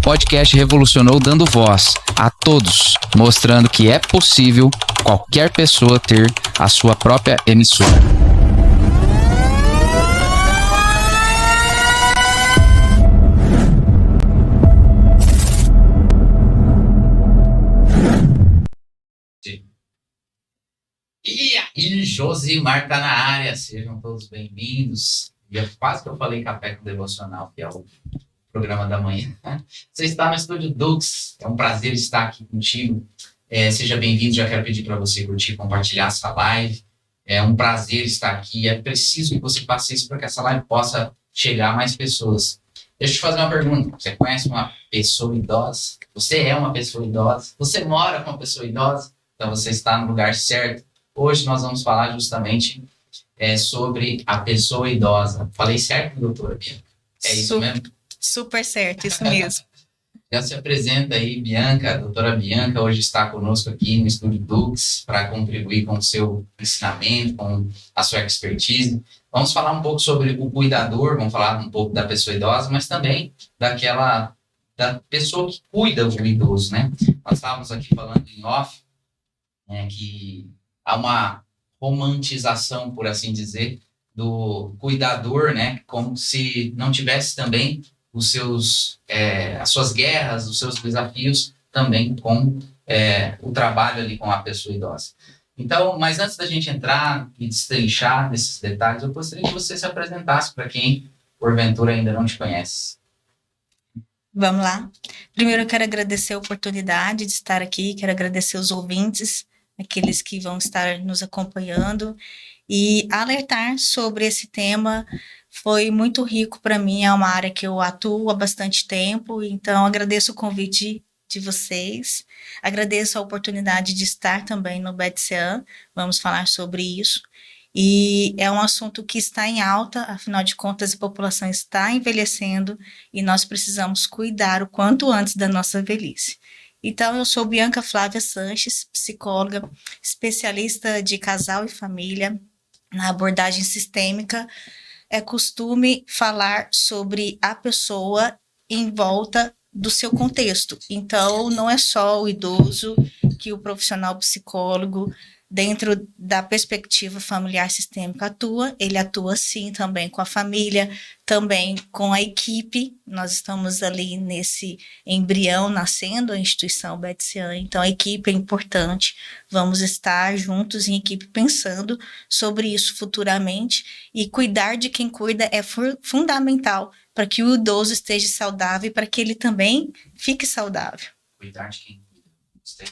podcast revolucionou dando voz a todos, mostrando que é possível qualquer pessoa ter a sua própria emissora. E aí, Josimar tá na área, sejam todos bem-vindos. Quase que eu falei Café com Devocional, que é o programa da manhã. Você está no Estúdio Dux, é um prazer estar aqui contigo. Seja bem-vindo, já quero pedir para você curtir, compartilhar essa live. É um prazer estar aqui, é preciso que você faça isso para que essa live possa chegar a mais pessoas. Deixa eu te fazer uma pergunta, você conhece uma pessoa idosa? Você é uma pessoa idosa? Você mora com uma pessoa idosa? Então você está no lugar certo. Hoje nós vamos falar justamente sobre a pessoa idosa. Falei certo, doutora Bianca? É isso mesmo? Super certo, isso mesmo. Já se apresenta aí, Bianca. A doutora Bianca hoje está conosco aqui no Estúdio Dux para contribuir com o seu ensinamento, com a sua expertise. Vamos falar um pouco sobre o cuidador, vamos falar um pouco da pessoa idosa, mas também da pessoa que cuida do idoso, né? Nós estávamos aqui falando em off, que há uma romantização, por assim dizer, do cuidador, né? Como se não tivesse também as suas guerras, os seus desafios também com o trabalho ali com a pessoa idosa. Então, mas antes da gente entrar e destrinchar nesses detalhes, eu gostaria que você se apresentasse para quem, porventura, ainda não te conhece. Vamos lá. Primeiro eu quero agradecer a oportunidade de estar aqui, quero agradecer os ouvintes, aqueles que vão estar nos acompanhando e alertar sobre esse tema. Foi muito rico para mim, é uma área que eu atuo há bastante tempo, então agradeço o convite de vocês, agradeço a oportunidade de estar também no BETSEAN, vamos falar sobre isso, e é um assunto que está em alta, afinal de contas a população está envelhecendo e nós precisamos cuidar o quanto antes da nossa velhice. Então, eu sou Bianca Flávia Sanches, psicóloga, especialista de casal e família na abordagem sistêmica. É costume falar sobre a pessoa em volta do seu contexto. Então, não é só o idoso que o profissional psicólogo, dentro da perspectiva familiar sistêmica, atua. Ele atua, sim, também com a família, também com a equipe. Nós estamos ali nesse embrião nascendo, a instituição BETSEAN. Então, a equipe é importante. Vamos estar juntos em equipe pensando sobre isso futuramente. E cuidar de quem cuida é fundamental para que o idoso esteja saudável e para que ele também fique saudável. Cuidar de quem cuida. Gostei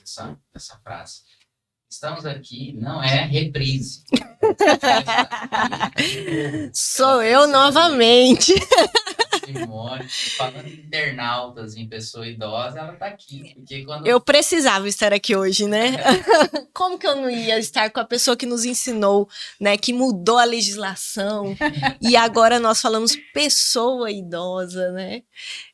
dessa frase. Estamos aqui, não é reprise. Sou eu novamente. Simone, falando em internautas, em pessoa idosa, ela tá aqui. Porque Eu precisava estar aqui hoje, né? Como que eu não ia estar com a pessoa que nos ensinou, né? Que mudou a legislação. E agora nós falamos pessoa idosa, né?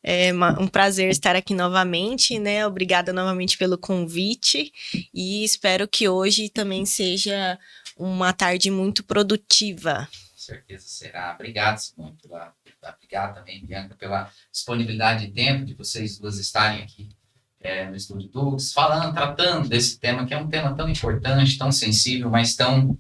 É um prazer estar aqui novamente, né? Obrigada novamente pelo convite. E espero que hoje também seja uma tarde muito produtiva. Com certeza será. Obrigado, Simone, obrigado também, Bianca, pela disponibilidade de tempo de vocês duas estarem aqui no Estúdio Dux, tratando desse tema, que é um tema tão importante, tão sensível, mas tão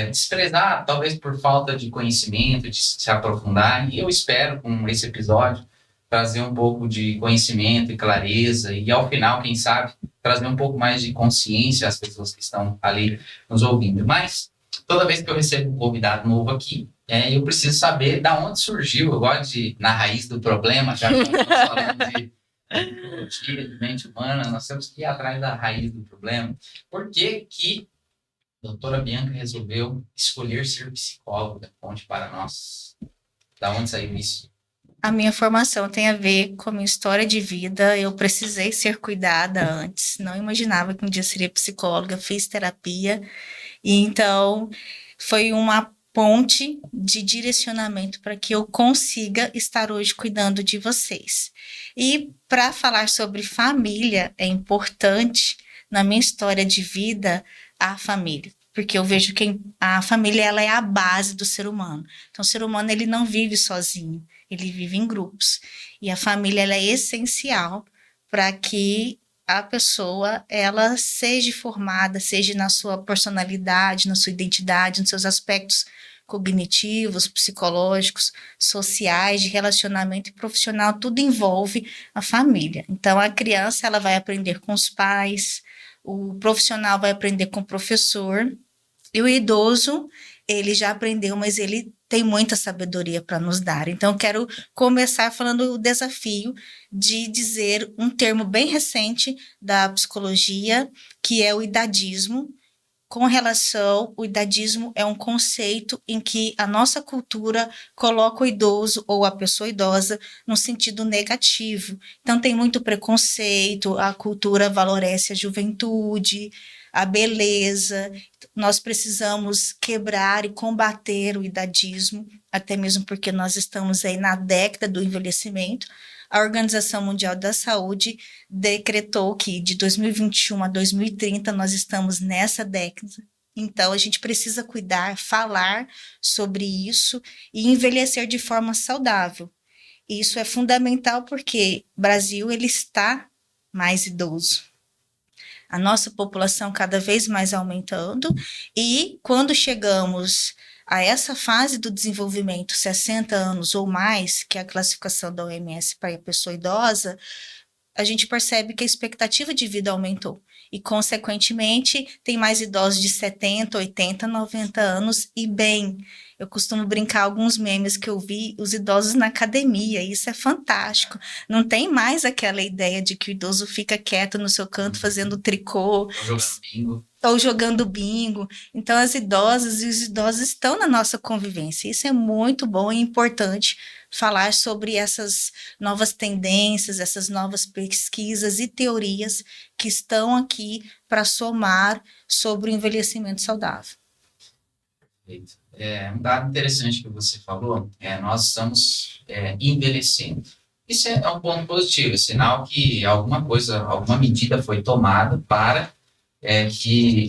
desprezado, talvez por falta de conhecimento, de se aprofundar. E eu espero, com esse episódio, trazer um pouco de conhecimento e clareza, e ao final, quem sabe, trazer um pouco mais de consciência às pessoas que estão ali nos ouvindo. Mas toda vez que eu recebo um convidado novo aqui, eu preciso saber de onde surgiu. Eu gosto de ir na raiz do problema, já que nós estamos falando de psicologia, de mente humana, nós temos que ir atrás da raiz do problema. Por que a doutora Bianca resolveu escolher ser psicóloga? Conte para nós. Da onde saiu isso? A minha formação tem a ver com a minha história de vida. Eu precisei ser cuidada antes, não imaginava que um dia seria psicóloga, fiz terapia, e então foi uma ponte de direcionamento para que eu consiga estar hoje cuidando de vocês. E para falar sobre família, é importante, na minha história de vida, a família. porque eu vejo que a família ela é a base do ser humano. Então, o ser humano ele não vive sozinho, ele vive em grupos. E a família ela é essencial para que a pessoa ela seja formada, seja na sua personalidade, na sua identidade, nos seus aspectos cognitivos, psicológicos, sociais, de relacionamento e profissional, tudo envolve a família. Então, a criança ela vai aprender com os pais, o profissional vai aprender com o professor, e o idoso, ele já aprendeu, mas ele tem muita sabedoria para nos dar. Então, quero começar falando o desafio de dizer um termo bem recente da psicologia, que é o idadismo. Com relação, o idadismo é um conceito em que a nossa cultura coloca o idoso ou a pessoa idosa no sentido negativo. Então, tem muito preconceito, a cultura valoriza a juventude, a beleza. Nós precisamos quebrar e combater o idadismo, até mesmo porque nós estamos aí na década do envelhecimento. A Organização Mundial da Saúde decretou que de 2021 a 2030 nós estamos nessa década. Então, a gente precisa cuidar, falar sobre isso e envelhecer de forma saudável. Isso é fundamental porque o Brasil ele está mais idoso. A nossa população cada vez mais aumentando, e quando chegamos a essa fase do desenvolvimento, 60 anos ou mais, que é a classificação da OMS para a pessoa idosa, a gente percebe que a expectativa de vida aumentou. E, consequentemente, tem mais idosos de 70, 80, 90 anos e bem. Eu costumo brincar alguns memes que eu vi, os idosos na academia, isso é fantástico. Não tem mais aquela ideia de que o idoso fica quieto no seu canto fazendo tricô. Jogando bingo. Ou jogando bingo. Então, as idosas e os idosos estão na nossa convivência. Isso é muito bom e importante falar sobre essas novas tendências, essas novas pesquisas e teorias que estão aqui para somar sobre o envelhecimento saudável. Perfeito. Um dado interessante que você falou, nós estamos envelhecendo. Isso é um ponto positivo, é sinal que alguma coisa, alguma medida foi tomada para que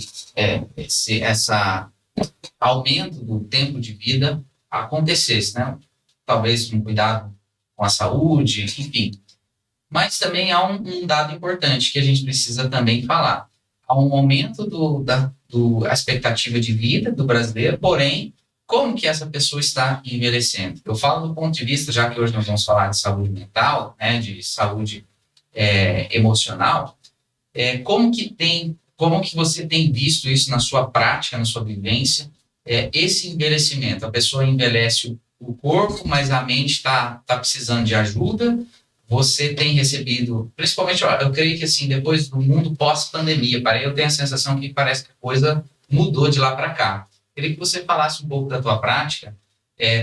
esse aumento do tempo de vida acontecesse, né? Talvez um cuidado com a saúde, enfim. Mas também há um dado importante que a gente precisa também falar. Há um aumento da expectativa de vida do brasileiro, porém, como que essa pessoa está envelhecendo? Eu falo do ponto de vista, já que hoje nós vamos falar de saúde mental, né, de saúde emocional, como que você tem visto isso na sua prática, na sua vivência, esse envelhecimento? A pessoa envelhece o corpo, mas a mente está precisando de ajuda. Você tem recebido, principalmente, eu creio que assim, depois do mundo pós-pandemia, eu tenho a sensação que parece que a coisa mudou de lá para cá. Queria que você falasse um pouco da tua prática,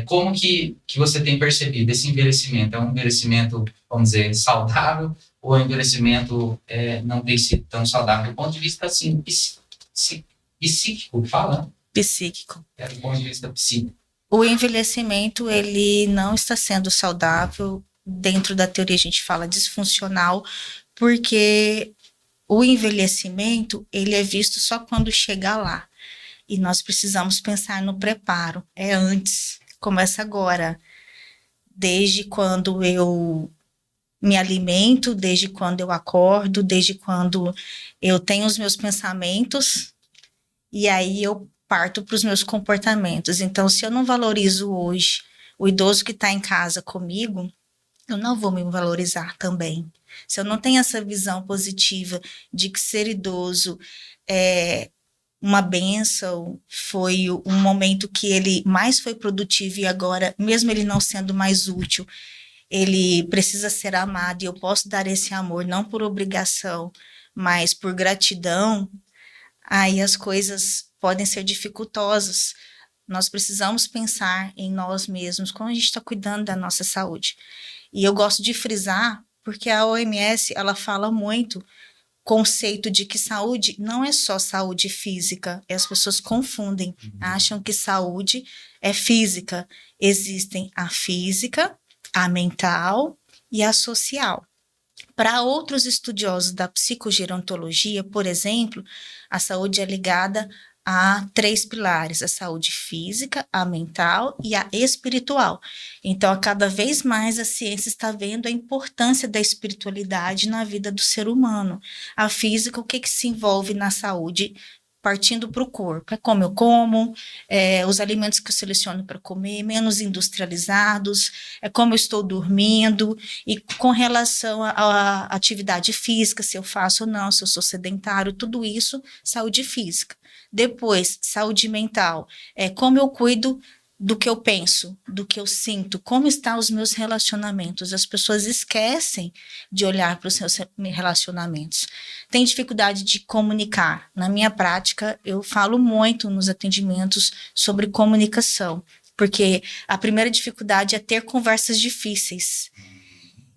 como que você tem percebido esse envelhecimento? É um envelhecimento, vamos dizer, saudável, ou é um envelhecimento não tem sido tão saudável? Do ponto de vista, assim, psíquico, fala? Psíquico. Do ponto de vista psíquico. O envelhecimento, ele não está sendo saudável. Dentro da teoria a gente fala disfuncional, porque o envelhecimento, ele é visto só quando chega lá. E nós precisamos pensar no preparo, antes, começa agora. Desde quando eu me alimento, desde quando eu acordo, desde quando eu tenho os meus pensamentos, e aí eu parto para os meus comportamentos. Então, se eu não valorizo hoje o idoso que está em casa comigo, eu não vou me valorizar também. Se eu não tenho essa visão positiva de que ser idoso é uma bênção, foi um momento que ele mais foi produtivo e agora, mesmo ele não sendo mais útil, ele precisa ser amado e eu posso dar esse amor não por obrigação, mas por gratidão, aí as coisas podem ser dificultosas. Nós precisamos pensar em nós mesmos quando a gente está cuidando da nossa saúde. E eu gosto de frisar, porque a OMS, ela fala muito conceito de que saúde não é só saúde física, e as pessoas confundem, acham que saúde é física. Existem a física, a mental e a social. Para outros estudiosos da psicogerontologia, por exemplo, a saúde é ligada há 3 pilares: a saúde física, a mental e a espiritual. Então, a cada vez mais a ciência está vendo a importância da espiritualidade na vida do ser humano. A física, o que se envolve na saúde? Partindo para o corpo, é como eu como, os alimentos que eu seleciono para comer, menos industrializados, é como eu estou dormindo, e com relação à atividade física, se eu faço ou não, se eu sou sedentário, tudo isso, saúde física. Depois, saúde mental, é como eu cuido do que eu penso, do que eu sinto, como estão os meus relacionamentos. As pessoas esquecem de olhar para os seus relacionamentos. Tem dificuldade de comunicar. Na minha prática, eu falo muito nos atendimentos sobre comunicação, porque a primeira dificuldade é ter conversas difíceis.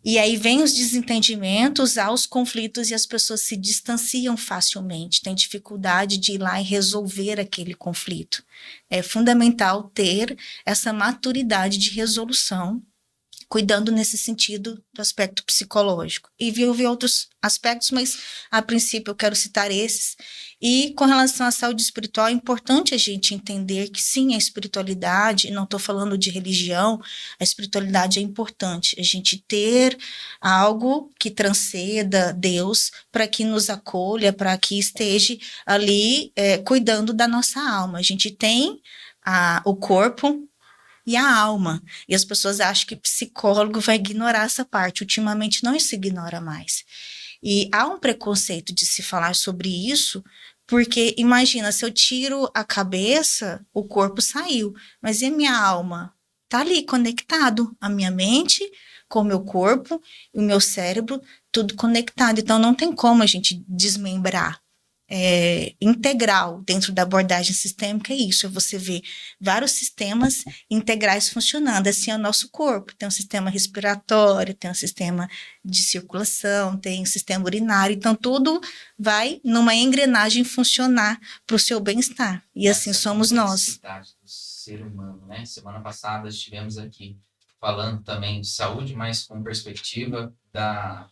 E aí vem os desentendimentos, há os conflitos e as pessoas se distanciam facilmente, têm dificuldade de ir lá e resolver aquele conflito. É fundamental ter essa maturidade de resolução, cuidando nesse sentido do aspecto psicológico. E vi outros aspectos, mas a princípio eu quero citar esses. E com relação à saúde espiritual, é importante a gente entender que sim, a espiritualidade, não estou falando de religião, a espiritualidade é importante. A gente ter algo que transcenda Deus para que nos acolha, para que esteja ali cuidando da nossa alma. A gente tem o corpo e a alma. E as pessoas acham que psicólogo vai ignorar essa parte. Ultimamente não se ignora mais. E há um preconceito de se falar sobre isso, porque imagina, se eu tiro a cabeça, o corpo saiu, mas e a minha alma? Está ali conectado, a minha mente com o meu corpo e o meu cérebro, tudo conectado. Então não tem como a gente desmembrar. Integral dentro da abordagem sistêmica é isso, é você ver vários sistemas integrais funcionando. Assim é o nosso corpo, tem um sistema respiratório, tem um sistema de circulação, tem um sistema urinário, então tudo vai numa engrenagem funcionar para o seu bem-estar, e assim somos nós. Do ser humano, né? Semana passada estivemos aqui falando também de saúde, mas com perspectiva da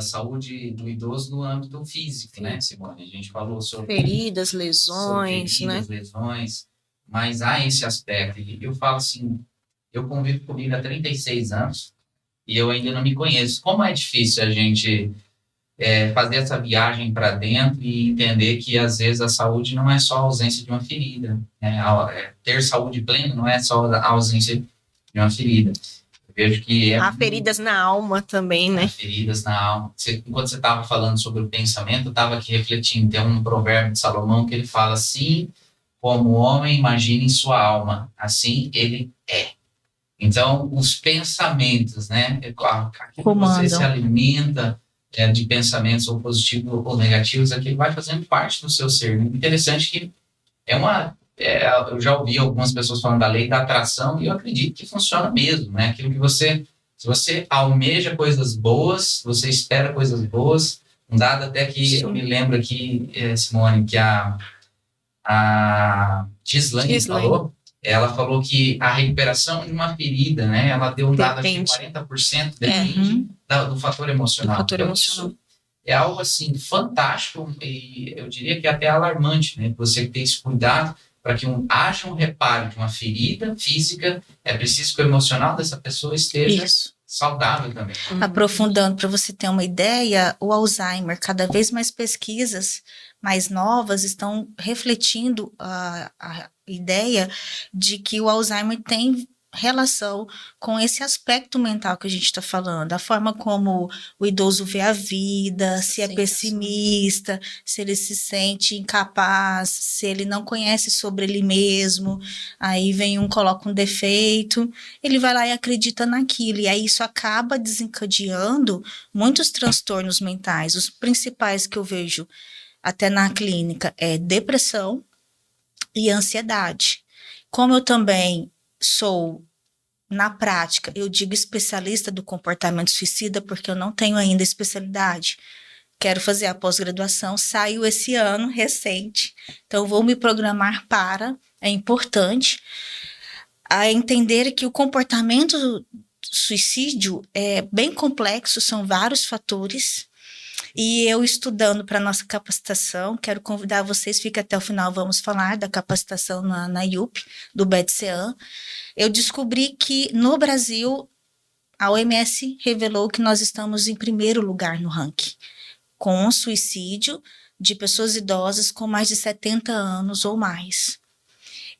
saúde do idoso no âmbito físico, né, Simone? A gente falou sobre feridas, lesões, né? Lesões, mas há esse aspecto. E eu falo assim, eu convivo comigo há 36 anos e eu ainda não me conheço. Como é difícil a gente fazer essa viagem para dentro e entender que, às vezes, a saúde não é só a ausência de uma ferida, né? Ter saúde plena não é só a ausência de uma ferida. Vejo que há feridas na alma também, né? Há feridas na alma. Enquanto você estava falando sobre o pensamento, eu estava aqui refletindo. Tem um provérbio de Salomão que ele fala assim: como o homem imagina em sua alma, assim ele é. Então, os pensamentos, né? Aquilo que você se alimenta de pensamentos ou positivos ou negativos, aquilo vai fazendo parte do seu ser. Interessante que eu já ouvi algumas pessoas falando da lei da atração e eu acredito que funciona mesmo, né? Aquilo que se você almeja coisas boas, você espera coisas boas. Um dado até que eu me lembro aqui, Simone, que a Gislaine falou, ela falou que a recuperação de uma ferida, né? Ela deu um dado de 40% depende do fator emocional. Do fator emocional. É algo assim fantástico e eu diria que até alarmante, né? Você ter esse cuidado para que haja um reparo de uma ferida física, é preciso que o emocional dessa pessoa esteja saudável também. Aprofundando, para você ter uma ideia, o Alzheimer, cada vez mais pesquisas mais novas estão refletindo a ideia de que o Alzheimer tem relação com esse aspecto mental que a gente está falando, a forma como o idoso vê a vida, se é pessimista, se ele se sente incapaz, se ele não conhece sobre ele mesmo, aí vem coloca um defeito, ele vai lá e acredita naquilo, e aí isso acaba desencadeando muitos transtornos mentais. Os principais que eu vejo até na clínica é depressão e ansiedade. Como eu também sou, na prática, eu digo especialista do comportamento suicida porque eu não tenho ainda especialidade. Quero fazer a pós-graduação, saiu esse ano, recente. Então, vou me programar é importante a entender que o comportamento suicídio é bem complexo, são vários fatores. E eu estudando para nossa capacitação, quero convidar vocês, fica até o final, vamos falar da capacitação na IUP, do BEDCEAM. Eu descobri que no Brasil, a OMS revelou que nós estamos em primeiro lugar no ranking, com suicídio de pessoas idosas com mais de 70 anos ou mais.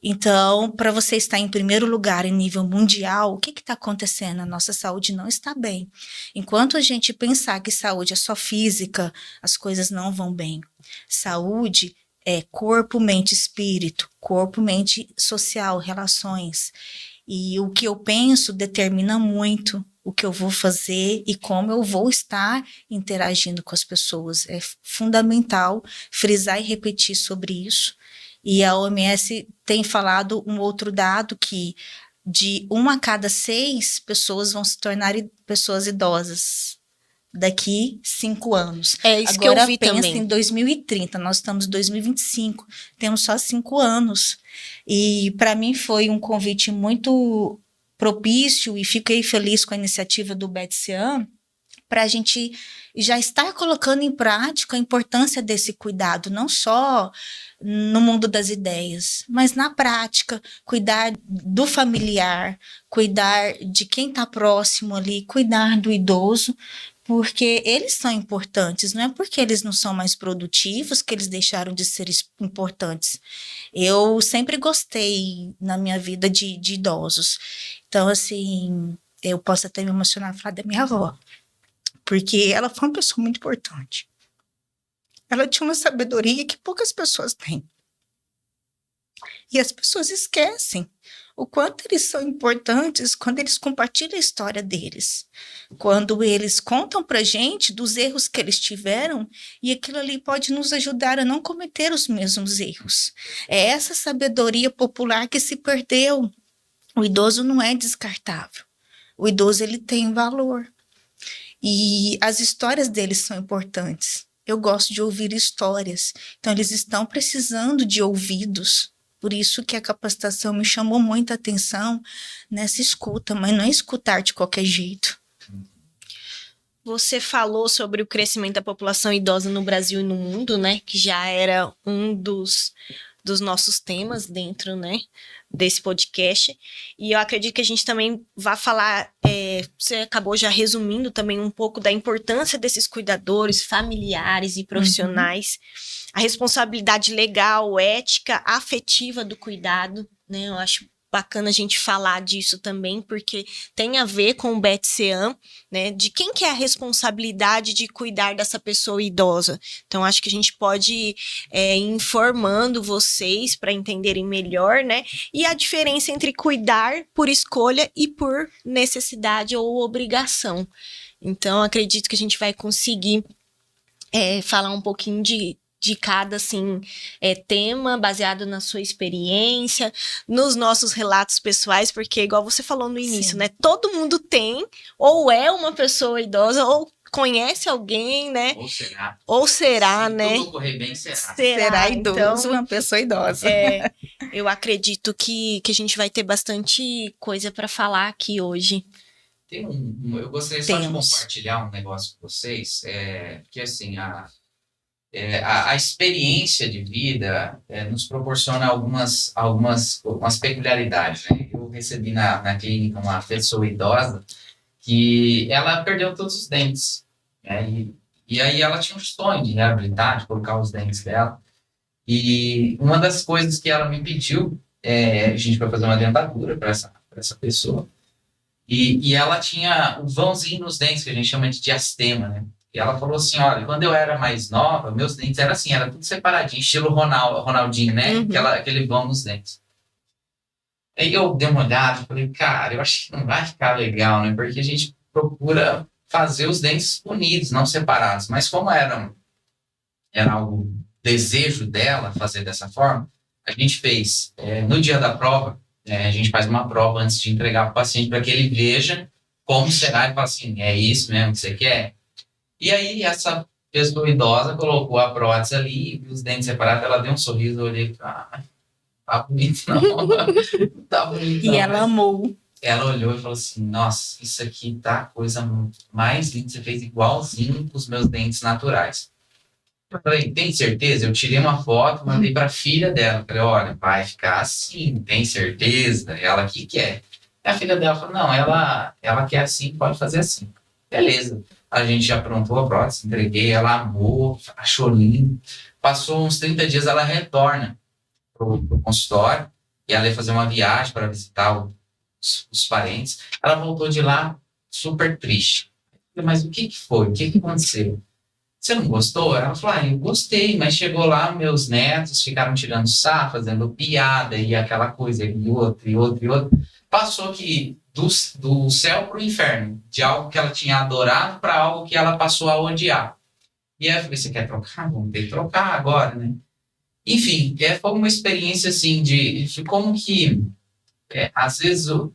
Então, para você estar em primeiro lugar em nível mundial, o que está acontecendo? A nossa saúde não está bem. Enquanto a gente pensar que saúde é só física, as coisas não vão bem. Saúde é corpo, mente, espírito, corpo, mente, social, relações. E o que eu penso determina muito o que eu vou fazer e como eu vou estar interagindo com as pessoas. É fundamental frisar e repetir sobre isso. E a OMS tem falado um outro dado que de 1 a cada 6 pessoas vão se tornar pessoas idosas daqui 5 anos. É isso Agora, que eu vi pensa também. em 2030, nós estamos em 2025, temos só 5 anos. E para mim foi um convite muito propício e fiquei feliz com a iniciativa do BEDCEAM para a gente já estar colocando em prática a importância desse cuidado, não só no mundo das ideias, mas na prática, cuidar do familiar, cuidar de quem está próximo ali, cuidar do idoso, porque eles são importantes, não é porque eles não são mais produtivos que eles deixaram de ser importantes. Eu sempre gostei na minha vida de idosos, então assim, eu posso até me emocionar falar da minha avó, porque ela foi uma pessoa muito importante. Ela tinha uma sabedoria que poucas pessoas têm. E as pessoas esquecem o quanto eles são importantes quando eles compartilham a história deles. Quando eles contam pra gente dos erros que eles tiveram e aquilo ali pode nos ajudar a não cometer os mesmos erros. É essa sabedoria popular que se perdeu. O idoso não é descartável. O idoso, ele tem valor. E as histórias deles são importantes. Eu gosto de ouvir histórias. Então, eles estão precisando de ouvidos. Por isso que a capacitação me chamou muita atenção nessa escuta, mas não é escutar de qualquer jeito. Você falou sobre o crescimento da população idosa no Brasil e no mundo, né? Que já era um dos nossos temas dentro, né, desse podcast. E eu acredito que a gente também vai falar, você acabou já resumindo também um pouco da importância desses cuidadores familiares e profissionais, a responsabilidade legal, ética, afetiva do cuidado, né, eu acho bacana a gente falar disso também, porque tem a ver com o BEDCEAM, né, de quem que é a responsabilidade de cuidar dessa pessoa idosa. Então, acho que a gente pode ir informando vocês para entenderem melhor, né, e a diferença entre cuidar por escolha e por necessidade ou obrigação. Então, acredito que a gente vai conseguir falar um pouquinho de cada, assim, tema baseado na sua experiência, nos nossos relatos pessoais, porque igual você falou no início, né, todo mundo tem, ou é uma pessoa idosa, ou conhece alguém, né? Ou será, se né? Se tudo correr bem, será. Será idoso, então, uma pessoa idosa. Eu acredito que a gente vai ter bastante coisa para falar aqui hoje. Tem eu gostaria só de compartilhar um negócio com vocês, porque assim, a experiência de vida nos proporciona algumas peculiaridades, né? Eu recebi na clínica uma pessoa idosa que ela perdeu todos os dentes, né? E aí ela tinha um sonho de reabilitar, de colocar os dentes dela. E uma das coisas que ela me pediu, a gente vai fazer uma dentadura para essa pessoa. E ela tinha um vãozinho nos dentes, que a gente chama de diastema, né? E ela falou assim, olha, quando eu era mais nova, meus dentes eram assim, era tudo separadinho, estilo Ronaldinho, né? Aquele vão nos dentes. Aí eu dei uma olhada e falei, cara, eu acho que não vai ficar legal, né? Porque a gente procura fazer os dentes unidos, não separados. Mas como era algo desejo dela fazer dessa forma, a gente fez, no dia da prova, a gente faz uma prova antes de entregar para o paciente para que ele veja como será e fala assim, é isso mesmo que você quer? E aí essa pessoa idosa colocou a prótese ali, os dentes separados, ela deu um sorriso, eu olhei, tá bonito não, tá bonito não. E ela amou. ela olhou e falou assim, nossa, isso aqui tá a coisa mais linda, você fez igualzinho com os meus dentes naturais. Eu falei, tem certeza? Eu tirei uma foto, mandei pra filha dela. Falei, olha, vai ficar assim, tem certeza? Ela, o que quer? E a filha dela falou, não, ela quer assim, pode fazer assim. Beleza. A gente já aprontou a prótese, entreguei, ela amou, achou lindo. Passou uns 30 dias, ela retorna pro consultório e ela ia fazer uma viagem para visitar os parentes. Ela voltou de lá super triste. Mas o que foi? O que aconteceu? Você não gostou? Ela falou, eu gostei, mas chegou lá, meus netos ficaram tirando sarro, fazendo piada e aquela coisa, e outra, e outra, e outra. Passou que do céu para o inferno, de algo que ela tinha adorado para algo que ela passou a odiar. E aí eu falei, você quer trocar? Vamos ter que trocar agora, né? Enfim, foi uma experiência assim de como que, às vezes, o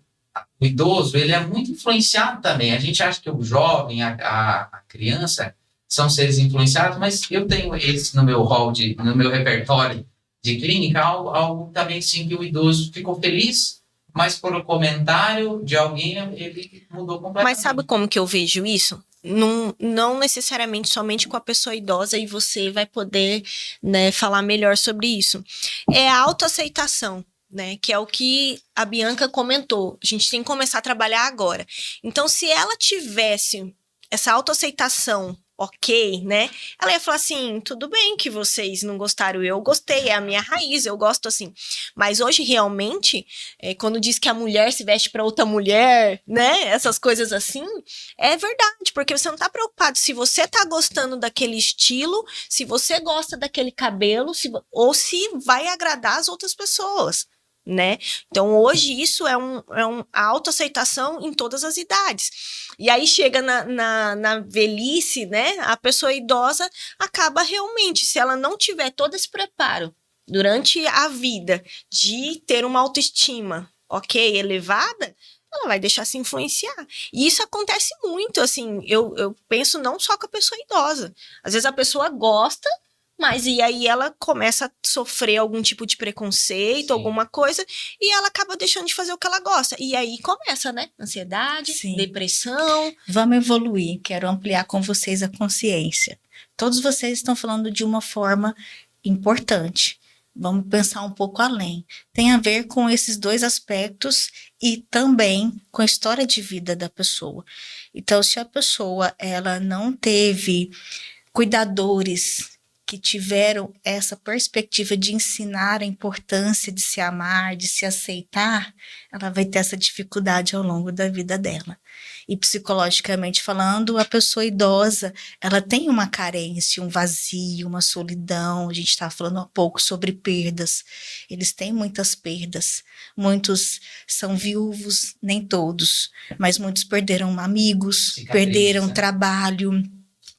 idoso ele é muito influenciado também. A gente acha que o jovem, a criança, são seres influenciados, mas eu tenho esse no meu no meu repertório de clínica, algo também sim que o idoso ficou feliz, mas por um comentário de alguém ele mudou completamente. Mas sabe como que eu vejo isso? Não necessariamente somente com a pessoa idosa, e você vai poder, né, falar melhor sobre isso. É a autoaceitação, né, que é o que a Bianca comentou. A gente tem que começar a trabalhar agora. Então, se ela tivesse essa autoaceitação, ok, né? Ela ia falar assim, tudo bem que vocês não gostaram, eu gostei, é a minha raiz, eu gosto assim. Mas hoje, realmente, quando diz que a mulher se veste para outra mulher, né? Essas coisas assim, é verdade, porque você não tá preocupado se você tá gostando daquele estilo, se você gosta daquele cabelo, ou se vai agradar as outras pessoas, né? Então, hoje, isso é a autoaceitação em todas as idades. E aí, chega na velhice, né? A pessoa idosa acaba realmente, se ela não tiver todo esse preparo durante a vida de ter uma autoestima, ok, elevada, ela vai deixar se influenciar. E isso acontece muito, assim, eu penso não só com a pessoa idosa. Às vezes a pessoa gosta, mas e aí ela começa a sofrer algum tipo de preconceito, alguma coisa, e ela acaba deixando de fazer o que ela gosta. E aí começa, né? Ansiedade, depressão. Vamos evoluir, quero ampliar com vocês a consciência. Todos vocês estão falando de uma forma importante. Vamos pensar um pouco além. Tem a ver com esses dois aspectos e também com a história de vida da pessoa. Então, se a pessoa ela não teve cuidadores que tiveram essa perspectiva de ensinar a importância de se amar, de se aceitar, ela vai ter essa dificuldade ao longo da vida dela. E psicologicamente falando, a pessoa idosa, ela tem uma carência, um vazio, uma solidão. A gente estava falando há pouco sobre perdas. Eles têm muitas perdas. Muitos são viúvos, nem todos, mas muitos perderam amigos, perderam trabalho,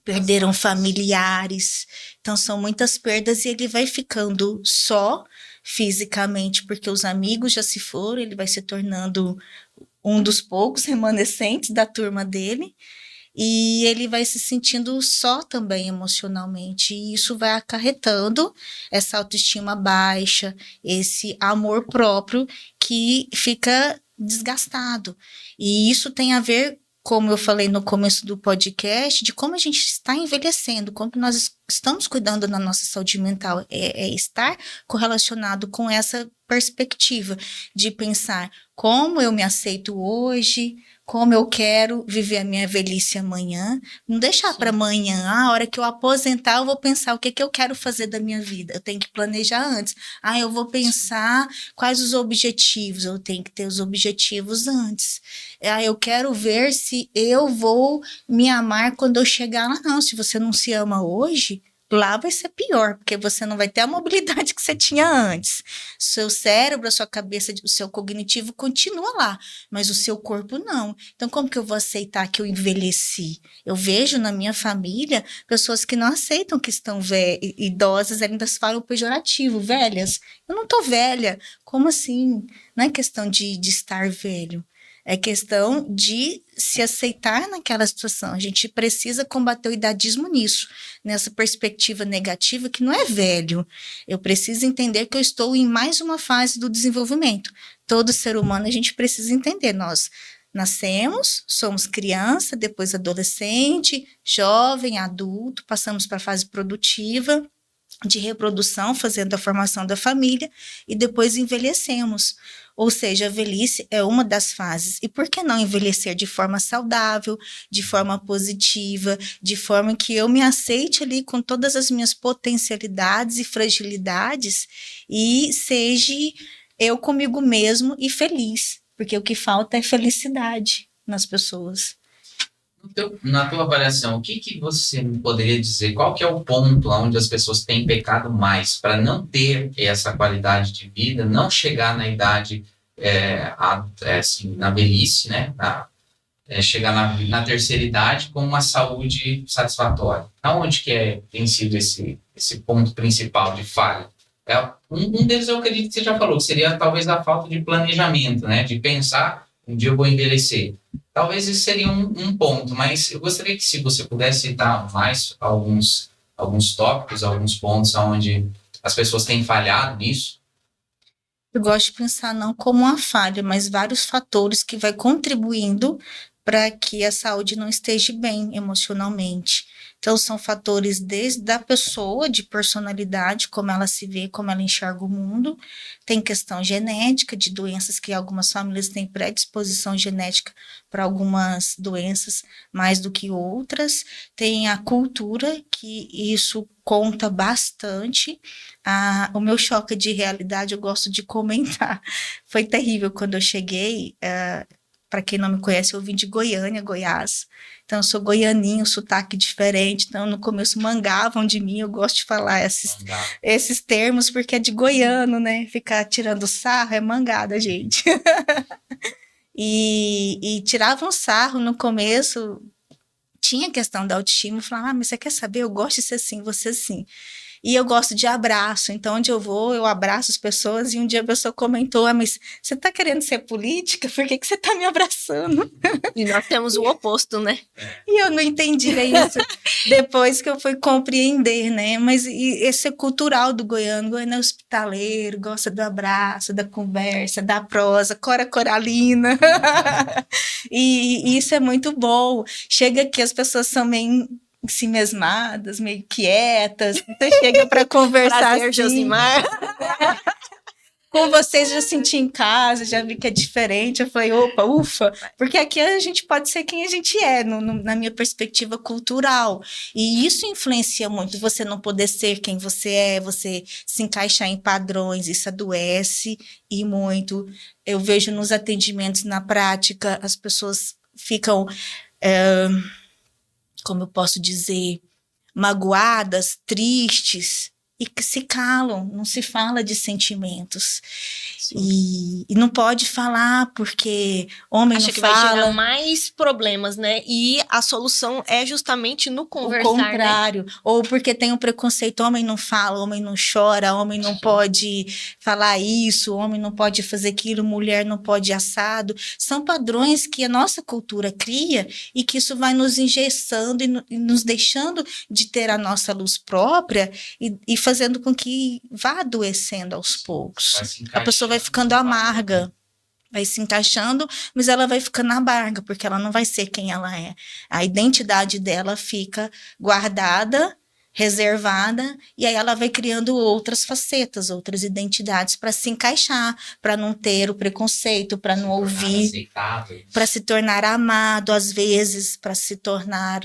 perderam familiares. Então, são muitas perdas e ele vai ficando só fisicamente, porque os amigos já se foram, ele vai se tornando um dos poucos remanescentes da turma dele, e ele vai se sentindo só também emocionalmente, e isso vai acarretando essa autoestima baixa, esse amor próprio que fica desgastado. E isso tem a ver, como eu falei no começo do podcast, de como a gente está envelhecendo, como nós estamos cuidando da nossa saúde mental, é estar correlacionado com essa perspectiva de pensar como eu me aceito hoje, como eu quero viver a minha velhice amanhã, não deixar para amanhã, a hora que eu aposentar eu vou pensar o que eu quero fazer da minha vida, eu tenho que planejar antes, eu vou pensar quais os objetivos, eu tenho que ter os objetivos antes, eu quero ver se eu vou me amar quando eu chegar lá. Não, se você não se ama hoje, lá vai ser pior, porque você não vai ter a mobilidade que você tinha antes. Seu cérebro, a sua cabeça, o seu cognitivo continua lá, mas o seu corpo não. Então, como que eu vou aceitar que eu envelheci? Eu vejo na minha família pessoas que não aceitam que estão idosas, ainda falam pejorativo, velhas. Eu não tô velha. Como assim? Não é questão de estar velho. É questão de se aceitar naquela situação. A gente precisa combater o idadismo nisso, nessa perspectiva negativa que não é velho. Eu preciso entender que eu estou em mais uma fase do desenvolvimento. Todo ser humano a gente precisa entender. Nós nascemos, somos criança, depois adolescente, jovem, adulto, passamos para a fase produtiva, de reprodução, fazendo a formação da família, e depois envelhecemos. Ou seja, a velhice é uma das fases. E por que não envelhecer de forma saudável, de forma positiva, de forma que eu me aceite ali com todas as minhas potencialidades e fragilidades e seja eu comigo mesmo e feliz? Porque o que falta é felicidade nas pessoas. Na tua avaliação, o que você poderia dizer? Qual que é o ponto onde as pessoas têm pecado mais para não ter essa qualidade de vida, não chegar na idade, assim, na velhice, né? Chegar na terceira idade com uma saúde satisfatória? Aonde que tem sido esse ponto principal de falha? Um deles eu acredito que você já falou, que seria talvez a falta de planejamento, né? De pensar, um dia eu vou envelhecer. Talvez isso seria um ponto, mas eu gostaria que se você pudesse citar mais alguns tópicos, alguns pontos onde as pessoas têm falhado nisso. Eu gosto de pensar não como uma falha, mas vários fatores que vai contribuindo para que a saúde não esteja bem emocionalmente. Então, são fatores desde a pessoa, de personalidade, como ela se vê, como ela enxerga o mundo. Tem questão genética, de doenças que algumas famílias têm predisposição genética para algumas doenças mais do que outras. Tem a cultura, que isso conta bastante. O meu choque de realidade, eu gosto de comentar. Foi terrível quando eu cheguei. Para quem não me conhece, eu vim de Goiânia, Goiás. Então, eu sou goianinho, sotaque diferente. Então, no começo, mangavam de mim. Eu gosto de falar esses termos, porque é de goiano, né? Ficar tirando sarro é mangada, gente. E tiravam sarro no começo. Tinha questão da autoestima. Falavam, mas você quer saber? Eu gosto de ser assim, você sim. E eu gosto de abraço, então onde eu vou, eu abraço as pessoas, e um dia a pessoa comentou, mas você tá querendo ser política? Por que você tá me abraçando? E nós temos o oposto, né? E eu não entendia isso depois que eu fui compreender, né? Mas esse é cultural do goiano. O goiano é hospitaleiro, gosta do abraço, da conversa, da prosa, coralina. E isso é muito bom. Chega aqui, as pessoas são meio si mesmadas, meio quietas. Você chega para conversar. Prazer, assim. Josimar. Com vocês já senti em casa, já vi que é diferente. Eu falei, opa, ufa, porque aqui a gente pode ser quem a gente é, na minha perspectiva cultural. E isso influencia muito, você não poder ser quem você é, você se encaixar em padrões, isso adoece e muito. Eu vejo nos atendimentos, na prática, as pessoas ficam, como eu posso dizer, magoadas, tristes, e que se calam, não se fala de sentimentos. E não pode falar porque homem Acha não que fala. vai gerar mais problemas, né? E a solução é justamente no conversar, o contrário, né? Ou porque tem um preconceito, homem não fala, homem não chora, homem não pode falar isso, homem não pode fazer aquilo, mulher não pode assado. São padrões que a nossa cultura cria e que isso vai nos engessando e nos deixando de ter a nossa luz própria e fazendo com que vá adoecendo aos poucos. A pessoa vai ficando amarga. Vai se encaixando, mas ela vai ficando amarga, porque ela não vai ser quem ela é. A identidade dela fica guardada, reservada, e aí ela vai criando outras facetas, outras identidades para se encaixar, para não ter o preconceito, para não ouvir, para se tornar amado, às vezes, para se tornar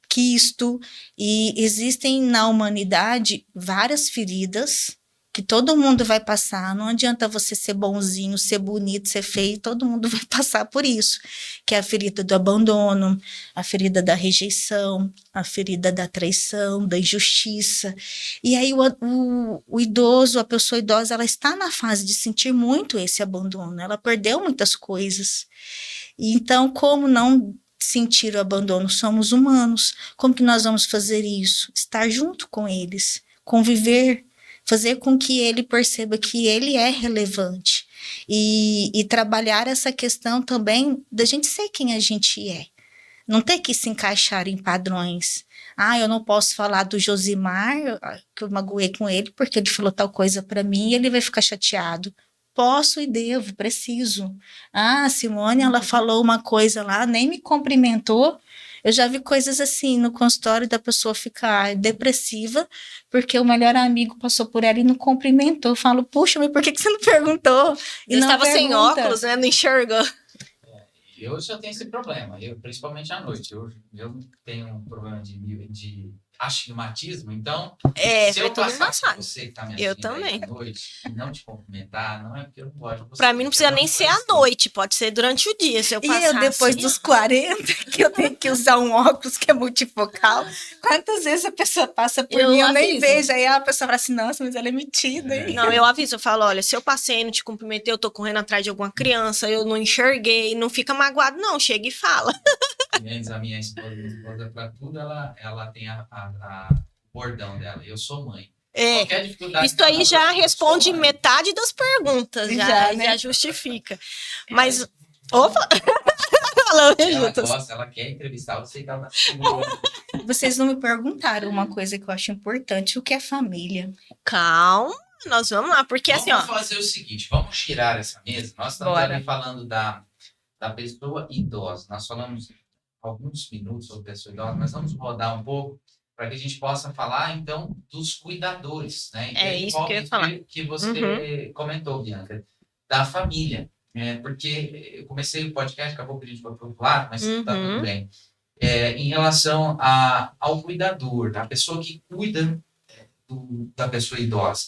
quisto. E existem na humanidade várias feridas que todo mundo vai passar. Não adianta você ser bonzinho, ser bonito, ser feio, todo mundo vai passar por isso, que é a ferida do abandono, a ferida da rejeição, a ferida da traição, da injustiça. E aí o idoso, a pessoa idosa, ela está na fase de sentir muito esse abandono, ela perdeu muitas coisas. E então, como não sentir o abandono? Somos humanos. Como que nós vamos fazer isso? Estar junto com eles, conviver, fazer com que ele perceba que ele é relevante. E trabalhar essa questão também da gente ser quem a gente é. Não ter que se encaixar em padrões. Ah, eu não posso falar do Josimar, que eu magoei com ele, porque ele falou tal coisa para mim e ele vai ficar chateado. Posso e devo, preciso. Ah, a Simone, ela falou uma coisa lá, nem me cumprimentou. Eu já vi coisas assim no consultório da pessoa ficar depressiva porque o melhor amigo passou por ela e não cumprimentou. Eu falo, puxa, mas por que você não perguntou? E não estava sem óculos, né? Não enxergou. Eu já tenho esse problema, principalmente à noite. Eu tenho um problema de astigmatismo, então se eu passar por você que está me assistindo à noite e não te cumprimentar, não é porque eu não gosto de você. Pra mim não precisa nem ser à noite, pode ser durante o dia, se eu passar. E eu depois dos 40, que eu tenho que usar um óculos que é multifocal, quantas vezes a pessoa passa por mim, eu nem vejo, aí a pessoa fala assim, nossa, mas ela é metida. Não, eu aviso, eu falo, olha, se eu passei e não te cumprimentei, eu tô correndo atrás de alguma criança, eu não enxerguei, não fica magoado não, chega e fala. A minha esposa para tudo, ela tem o bordão dela. Eu sou mãe. Qualquer dificuldade. Isso aí já responde metade das perguntas, já justifica. Mas. Opa! Ela quer entrevistar você que ela Vocês não me perguntaram uma coisa que eu acho importante: o que é família? Calma, nós vamos lá, porque vamos assim, ó. Vamos fazer o seguinte: vamos girar essa mesa. Nós estamos ali falando da pessoa idosa. Nós falamos alguns minutos sobre pessoa idosa, mas vamos rodar um pouco para que a gente possa falar, então, dos cuidadores, né? E isso que eu ia falar. Que você comentou, Bianca, da família. Porque eu comecei o podcast, acabou que a gente foi para o lado, mas está tudo bem. Em relação ao cuidador, a pessoa que cuida da pessoa idosa.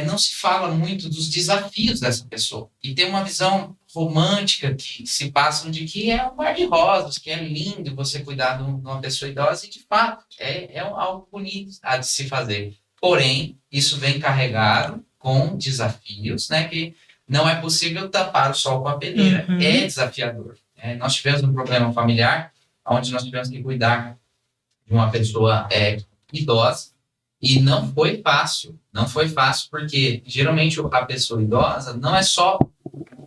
Não se fala muito dos desafios dessa pessoa. E tem uma visão romântica que se passa de que é um mar de rosas, que é lindo você cuidar de uma pessoa idosa, e de fato é algo bonito a de se fazer. Porém, isso vem carregado com desafios, né, que não é possível tapar o sol com a peneira. É desafiador. Nós tivemos um problema familiar, onde nós tivemos que cuidar de uma pessoa idosa, e não foi fácil. Não foi fácil porque, geralmente, a pessoa idosa não é só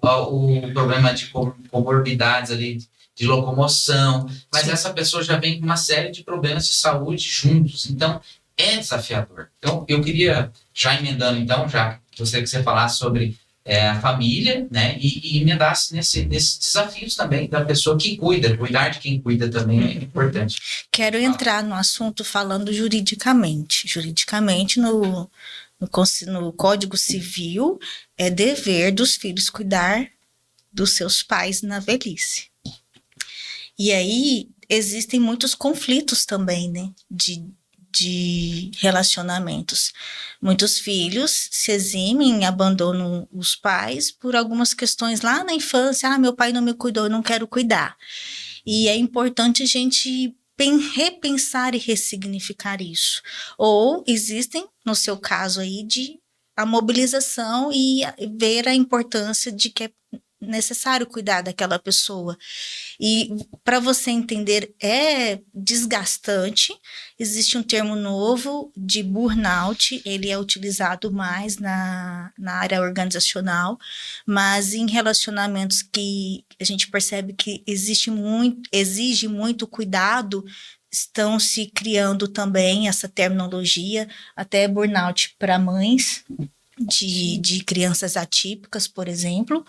o problema de comorbidades ali, de locomoção, mas essa pessoa já vem com uma série de problemas de saúde juntos. Então, é desafiador. Então, eu queria, já emendando, então, já que você falasse sobre a família, né, e emendasse nesses desafios também da pessoa que cuidar de quem cuida também é importante. Quero entrar no assunto falando juridicamente. Juridicamente, no Código Civil, é dever dos filhos cuidar dos seus pais na velhice. E aí, existem muitos conflitos também, né, de relacionamentos. Muitos filhos se eximem, abandonam os pais por algumas questões lá na infância. Ah, meu pai não me cuidou, eu não quero cuidar. E é importante a gente repensar e ressignificar isso. Ou existem, no seu caso aí, a mobilização e ver a importância de que é necessário cuidar daquela pessoa. E para você entender, é desgastante. Existe um termo novo de burnout, ele é utilizado mais na área organizacional, mas em relacionamentos que a gente percebe que exige muito cuidado, estão se criando também essa terminologia, até burnout para mães de crianças atípicas, por exemplo,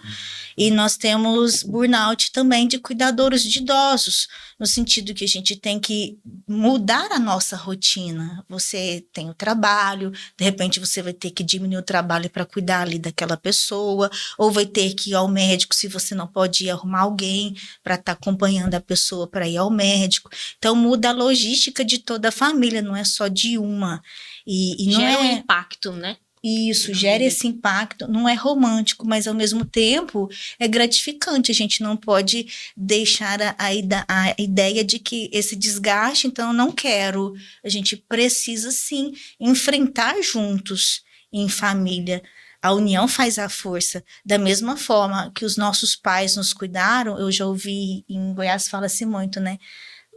e nós temos burnout também de cuidadores de idosos, no sentido que a gente tem que mudar a nossa rotina. Você tem o trabalho, de repente você vai ter que diminuir o trabalho para cuidar ali daquela pessoa, ou vai ter que ir ao médico se você não pode ir arrumar alguém para estar acompanhando a pessoa para ir ao médico. Então muda a logística de toda a família, não é só de uma. E não gera um impacto, né? Isso, gera esse impacto, não é romântico, mas ao mesmo tempo é gratificante. A gente não pode deixar a ideia de que esse desgaste, então eu não quero. A gente precisa sim enfrentar juntos em família. A união faz a força. Da mesma forma que os nossos pais nos cuidaram, eu já ouvi em Goiás fala-se muito, né?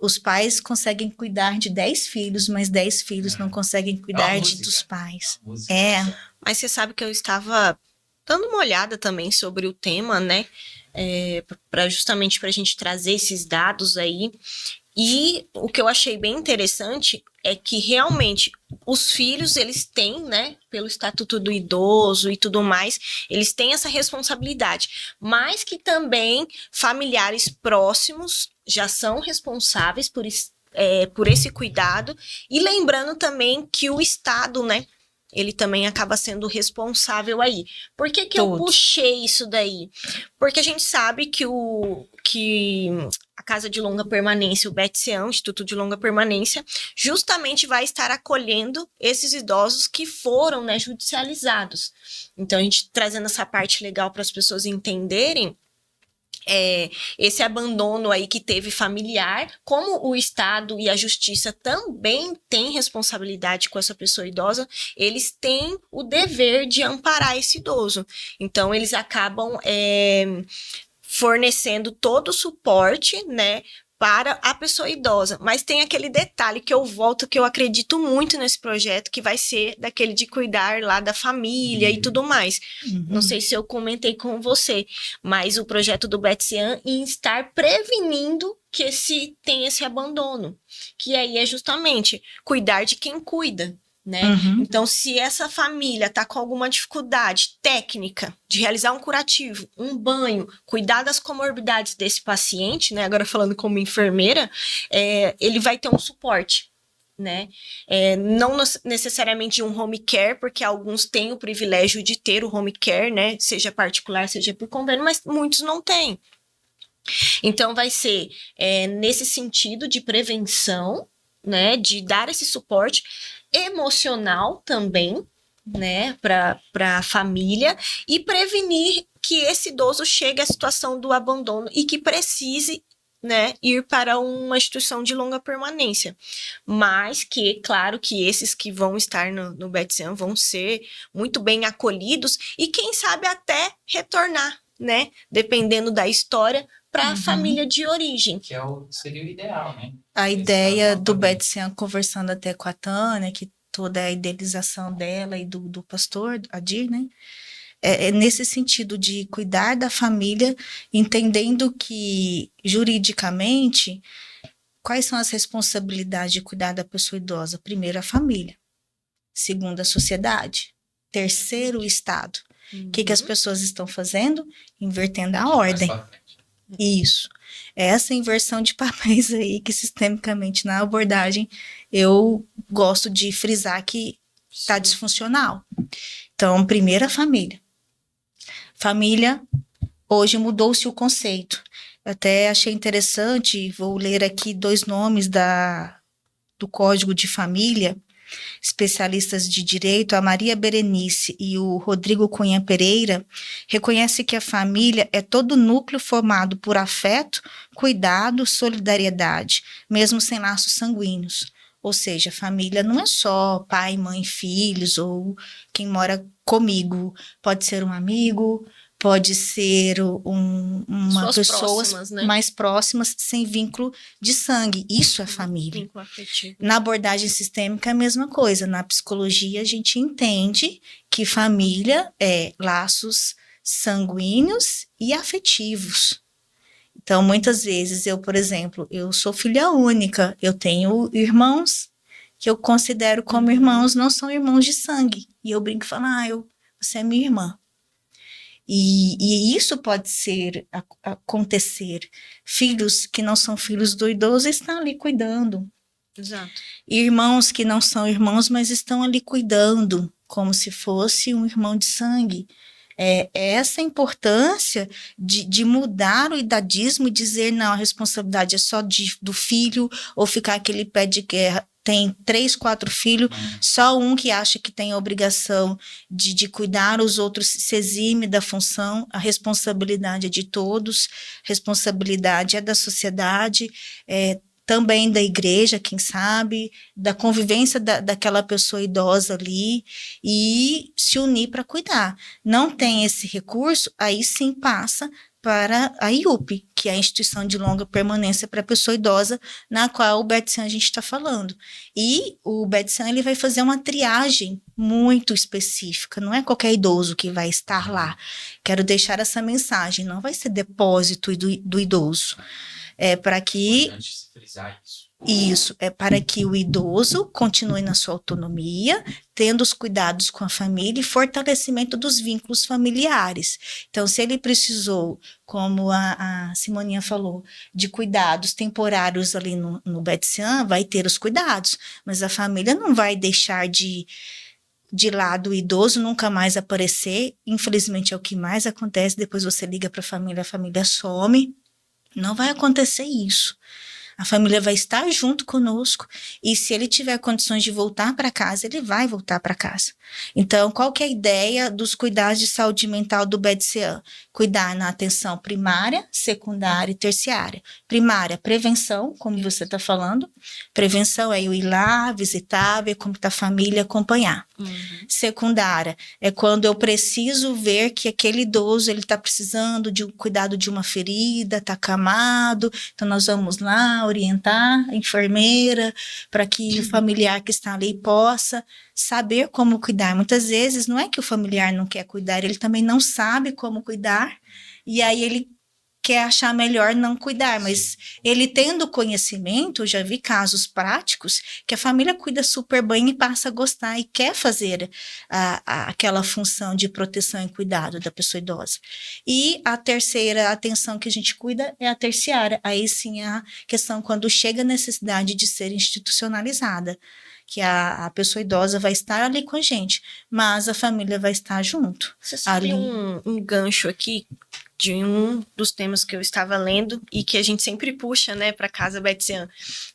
Os pais conseguem cuidar de 10 filhos, mas 10 filhos não conseguem cuidar dos pais. Mas você sabe que eu estava dando uma olhada também sobre o tema, né? Justamente para a gente trazer esses dados aí. E o que eu achei bem interessante é que realmente os filhos, eles têm, né, pelo Estatuto do Idoso e tudo mais, eles têm essa responsabilidade, mas que também familiares próximos já são responsáveis por esse cuidado, e lembrando também que o Estado, né, ele também acaba sendo responsável aí. Por que eu puxei isso daí? Porque a gente sabe que a Casa de Longa Permanência, o BETSEAN, o Instituto de Longa Permanência, justamente vai estar acolhendo esses idosos que foram, né, judicializados. Então, a gente trazendo essa parte legal para as pessoas entenderem, esse abandono aí que teve familiar, como o Estado e a Justiça também têm responsabilidade com essa pessoa idosa, eles têm o dever de amparar esse idoso. Então, eles acabam fornecendo todo o suporte, né, para a pessoa idosa. Mas tem aquele detalhe que eu acredito muito nesse projeto, que vai ser daquele de cuidar lá da família e tudo mais. Não sei se eu comentei com você, mas o projeto do BETSEAN em estar prevenindo que tem esse abandono, que aí é justamente cuidar de quem cuida, né? Então, se essa família está com alguma dificuldade técnica de realizar um curativo, um banho, cuidar das comorbidades desse paciente, né? Agora falando como enfermeira, ele vai ter um suporte, né? Não necessariamente de um home care, porque alguns têm o privilégio de ter o home care, né? Seja particular, seja por convênio, mas muitos não têm. Então, vai ser nesse sentido de prevenção, né? De dar esse suporte emocional também, né, para a família, e prevenir que esse idoso chegue à situação do abandono e que precise, né, ir para uma instituição de longa permanência. Mas que, claro, que esses que vão estar no BETSEAN vão ser muito bem acolhidos e, quem sabe, até retornar, né, dependendo da história, para a família de origem. Que seria o ideal, né? A ideia do BETSEAN, conversando até com a Tânia, que toda a idealização dela e do pastor Adir, né? É nesse sentido de cuidar da família, entendendo que, juridicamente, quais são as responsabilidades de cuidar da pessoa idosa? Primeiro, a família. Segundo, a sociedade. Terceiro, o Estado. O que as pessoas estão fazendo? Invertendo a ordem. Isso. Essa inversão de papéis aí, que sistemicamente na abordagem eu gosto de frisar que está disfuncional. Então, primeiro a família. Família, hoje mudou-se o conceito. Eu até achei interessante, vou ler aqui 2 nomes do Código de Família, especialistas de direito, a Maria Berenice e o Rodrigo Cunha Pereira, reconhece que a família é todo núcleo formado por afeto, cuidado, solidariedade, mesmo sem laços sanguíneos. Ou seja, família não é só pai, mãe, filhos ou quem mora comigo. Pode ser um amigo, pode ser uma pessoa né? mais próximas, sem vínculo de sangue. Isso é família. Vínculo afetivo. Na abordagem sistêmica é a mesma coisa. Na psicologia a gente entende que família é laços sanguíneos e afetivos. Então, muitas vezes, por exemplo, eu sou filha única, eu tenho irmãos que eu considero como irmãos, não são irmãos de sangue. E eu brinco e falo, você é minha irmã. E isso pode acontecer. Filhos que não são filhos do idoso estão ali cuidando. Exato. Irmãos que não são irmãos, mas estão ali cuidando, como se fosse um irmão de sangue. Essa importância de mudar o idadismo e dizer, não, a responsabilidade é só do filho, ou ficar aquele pé de guerra. Tem 3, 4 filhos, só um que acha que tem a obrigação de cuidar, os outros se exime da função. A responsabilidade é de todos, responsabilidade é da sociedade, também da igreja, quem sabe, da convivência daquela pessoa idosa ali, e se unir para cuidar. Não tem esse recurso, aí sim passa para a IUP, que é a instituição de longa permanência para a pessoa idosa, na qual o Betsan a gente está falando. E o Betsan ele vai fazer uma triagem muito específica, não é qualquer idoso que vai estar lá. Quero deixar essa mensagem, não vai ser depósito do idoso. É para que... Importante frisar isso. Isso, é para que o idoso continue na sua autonomia, tendo os cuidados com a família e fortalecimento dos vínculos familiares. Então, se ele precisou, como a Simoninha falou, de cuidados temporários ali no Betsan, vai ter os cuidados, mas a família não vai deixar de lado o idoso, nunca mais aparecer. Infelizmente, é o que mais acontece. Depois você liga para a família some. Não vai acontecer isso. A família vai estar junto conosco e se ele tiver condições de voltar para casa, ele vai voltar para casa. Então, qual que é a ideia dos cuidados de saúde mental do BEDCEAN? Cuidar na atenção primária, secundária e terciária. Primária, prevenção, como você está falando. Prevenção é eu ir lá, visitar, ver como está a família, acompanhar. Secundária é quando eu preciso ver que aquele idoso ele está precisando de um cuidado de uma ferida, está acamado, então nós vamos lá orientar a enfermeira para que o familiar que está ali possa saber como cuidar. Muitas vezes não é que o familiar não quer cuidar, ele também não sabe como cuidar e aí ele quer achar melhor não cuidar, mas ele tendo conhecimento, eu já vi casos práticos que a família cuida super bem e passa a gostar e quer fazer aquela função de proteção e cuidado da pessoa idosa. E a terceira atenção que a gente cuida é a terciária, aí sim a questão quando chega a necessidade de ser institucionalizada, que a pessoa idosa vai estar ali com a gente, mas a família vai estar junto. Você sabe um gancho aqui de um dos temas que eu estava lendo e que a gente sempre puxa, né, para Casa Betsan,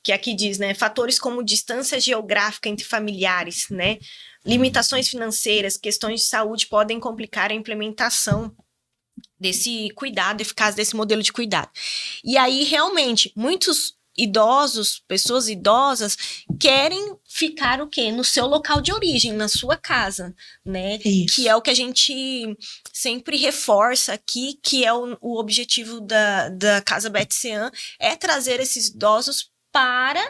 que aqui diz, né, fatores como distância geográfica entre familiares, né, limitações financeiras, questões de saúde podem complicar a implementação desse cuidado eficaz, desse modelo de cuidado. E aí, realmente, muitos idosos, pessoas idosas, querem ficar o quê? No seu local de origem, na sua casa, né? Isso. Que é o que a gente sempre reforça aqui, que é o objetivo da Casa Betsan, é trazer esses idosos para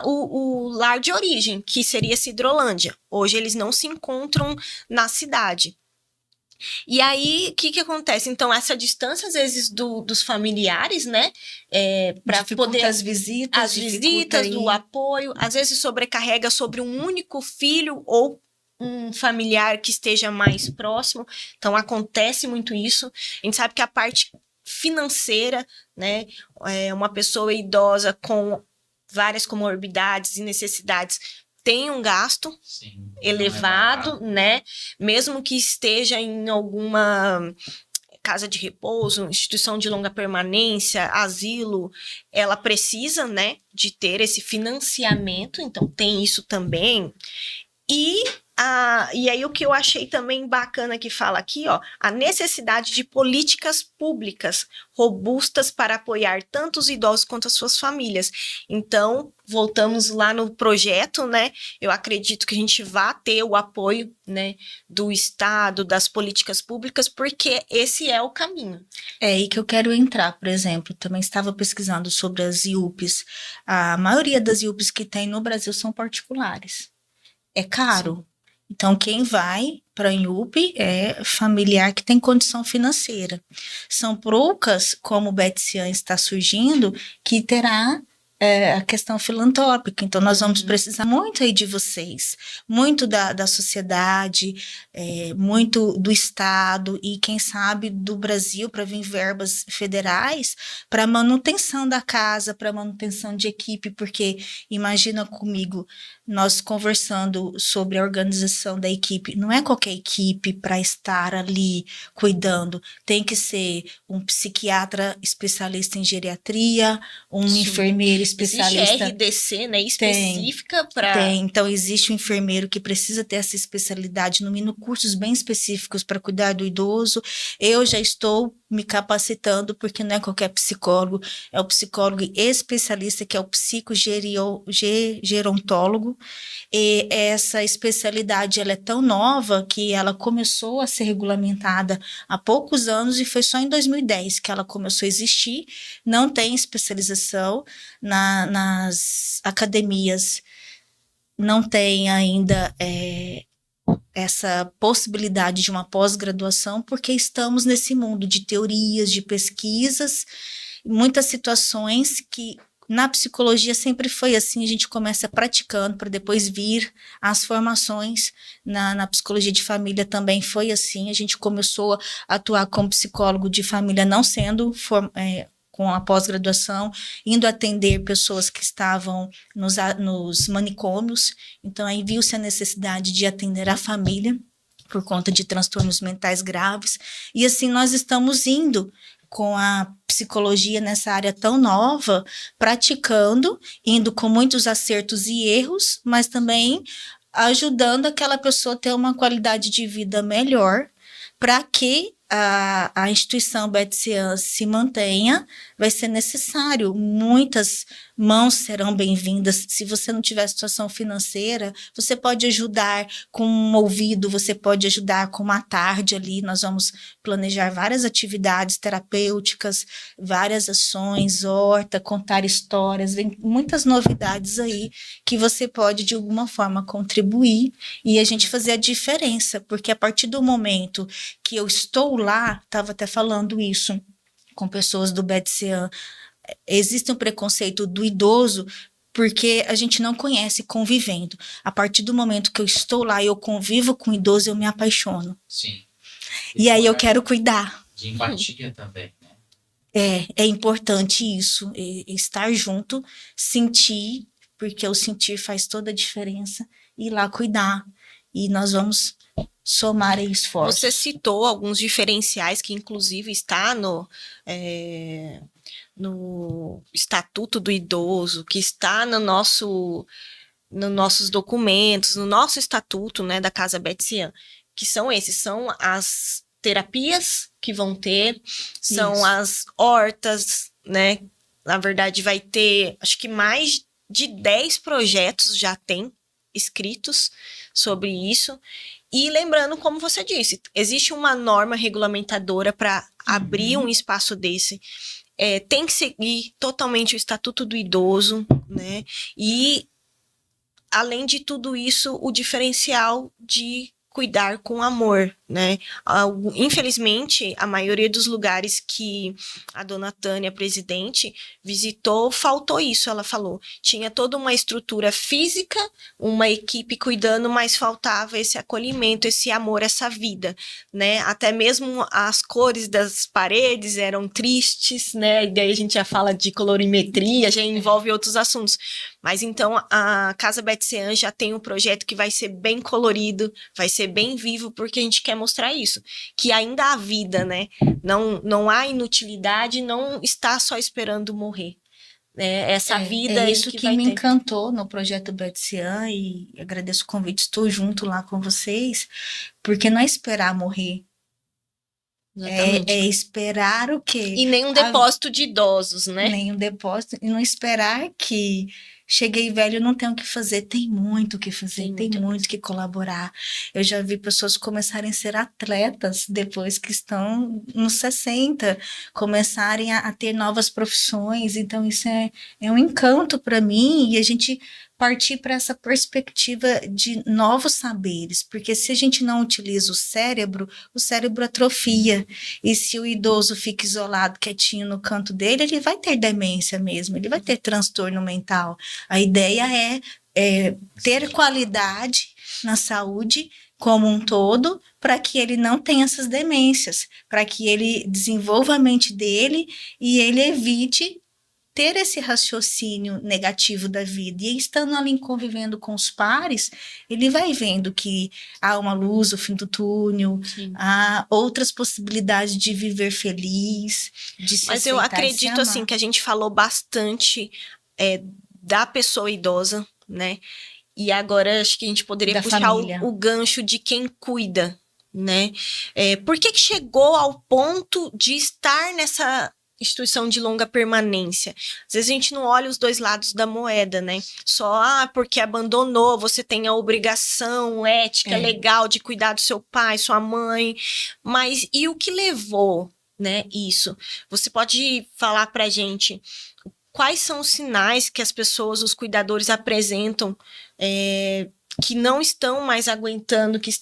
o lar de origem, que seria Sidrolândia. Hoje eles não se encontram na cidade. E aí, o que acontece? Então, essa distância, às vezes, dos familiares, né? Para poder... As visitas, o apoio, às vezes sobrecarrega sobre um único filho ou um familiar que esteja mais próximo. Então, acontece muito isso. A gente sabe que a parte financeira, né? Uma pessoa idosa com várias comorbidades e necessidades tem um gasto elevado, né? Mesmo que esteja em alguma casa de repouso, instituição de longa permanência, asilo, ela precisa, né, de ter esse financiamento, então tem isso também. E aí o que eu achei também bacana que fala aqui, ó, a necessidade de políticas públicas robustas para apoiar tanto os idosos quanto as suas famílias. Então, voltamos lá no projeto, né? Eu acredito que a gente vai ter o apoio, né, do Estado, das políticas públicas, porque esse é o caminho. É aí que eu quero entrar, por exemplo, também estava pesquisando sobre as IUPs. A maioria das IUPs que tem no Brasil são particulares. É caro. Sim. Então, quem vai para a IUP é familiar que tem condição financeira. São poucas, como o Betsan está surgindo, que terá a questão filantrópica. Então, nós vamos precisar muito aí de vocês, muito da sociedade, muito do Estado e, quem sabe, do Brasil, para vir verbas federais para manutenção da casa, para manutenção de equipe, porque imagina comigo, nós conversando sobre a organização da equipe, não é qualquer equipe para estar ali cuidando, tem que ser um psiquiatra especialista em geriatria, um enfermeiro especialista. Existe RDC, né, específica para... Então existe um enfermeiro que precisa ter essa especialidade, no mínimo cursos bem específicos para cuidar do idoso. Eu já estou me capacitando, porque não é qualquer psicólogo, é o psicólogo especialista, que é o psicogerontólogo. E essa especialidade ela é tão nova que ela começou a ser regulamentada há poucos anos e foi só em 2010 que ela começou a existir. Não tem especialização nas academias, não tem ainda essa possibilidade de uma pós-graduação, porque estamos nesse mundo de teorias, de pesquisas, muitas situações que na psicologia sempre foi assim, a gente começa praticando para depois vir as formações. Na psicologia de família também foi assim, a gente começou a atuar como psicólogo de família não sendo com a pós-graduação, indo atender pessoas que estavam nos manicômios. Então, aí viu-se a necessidade de atender a família por conta de transtornos mentais graves. E assim, nós estamos indo com a psicologia nessa área tão nova, praticando, indo com muitos acertos e erros, mas também ajudando aquela pessoa a ter uma qualidade de vida melhor, para que a instituição Betsy se mantenha. Vai ser necessário, muitas mãos serão bem-vindas. Se você não tiver situação financeira, você pode ajudar com um ouvido, você pode ajudar com uma tarde ali. Nós vamos planejar várias atividades terapêuticas, várias ações, horta, contar histórias, vem muitas novidades aí que você pode de alguma forma contribuir e a gente fazer a diferença, porque a partir do momento que eu estou lá, estava até falando isso com pessoas do BEDCEAN, existe um preconceito do idoso porque a gente não conhece convivendo. A partir do momento que eu estou lá e eu convivo com o idoso, eu me apaixono. Sim. E aí eu quero cuidar. De empatia também, né? É importante isso, estar junto, sentir, porque o sentir faz toda a diferença, ir lá cuidar. E nós vamos somar esforços. Você citou alguns diferenciais que, inclusive, está no Estatuto do Idoso, que está nos nossos documentos, no nosso estatuto, né, da Casa Betsy, que são as terapias que vão ter, são isso. As hortas, né? Na verdade, vai ter, acho que mais de 10 projetos já tem escritos sobre isso. E lembrando, como você disse, existe uma norma regulamentadora para abrir um espaço desse. Tem que seguir totalmente o Estatuto do Idoso, né? E, além de tudo isso, o diferencial de cuidar com amor, né? Infelizmente, a maioria dos lugares que a dona Tânia, presidente, visitou, faltou isso, ela falou. Tinha toda uma estrutura física, uma equipe cuidando, mas faltava esse acolhimento, esse amor, essa vida, né? Até mesmo as cores das paredes eram tristes, né? E daí a gente já fala de colorimetria, já envolve outros assuntos. Mas então a Casa Betsy já tem um projeto que vai ser bem colorido, vai ser bem vivo, porque a gente quer mostrar isso, que ainda há vida, né? Não há inutilidade, não está só esperando morrer. Essa vida isso que vai me ter. encantou no projeto Betsy, e agradeço o convite, estou junto lá com vocês, porque não é esperar morrer. É esperar o quê? E nem um depósito de idosos, né? Nem um depósito, e não esperar que cheguei velho, não tenho o que fazer. Tem muito o que fazer, tem muito que colaborar. Eu já vi pessoas começarem a ser atletas depois que estão nos 60, começarem a ter novas profissões. Então isso é um encanto para mim, e a gente partir para essa perspectiva de novos saberes, porque se a gente não utiliza o cérebro atrofia, e se o idoso fica isolado, quietinho no canto dele, ele vai ter demência mesmo, ele vai ter transtorno mental. A ideia é ter qualidade na saúde como um todo, para que ele não tenha essas demências, para que ele desenvolva a mente dele e ele evite ter esse raciocínio negativo da vida. E estando ali convivendo com os pares, ele vai vendo que há uma luz, o fim do túnel, sim, há outras possibilidades de viver feliz, de se Mas eu acredito assim que a gente falou bastante da pessoa idosa, né? E agora acho que a gente poderia puxar o gancho de quem cuida né? Por que chegou ao ponto de estar nessa instituição de longa permanência? Às vezes a gente não olha os dois lados da moeda, né? Só, porque abandonou, você tem a obrigação ética, legal de cuidar do seu pai, sua mãe, mas e o que levou, né, isso? Você pode falar pra gente quais são os sinais que as pessoas, os cuidadores apresentam, que não estão mais aguentando, que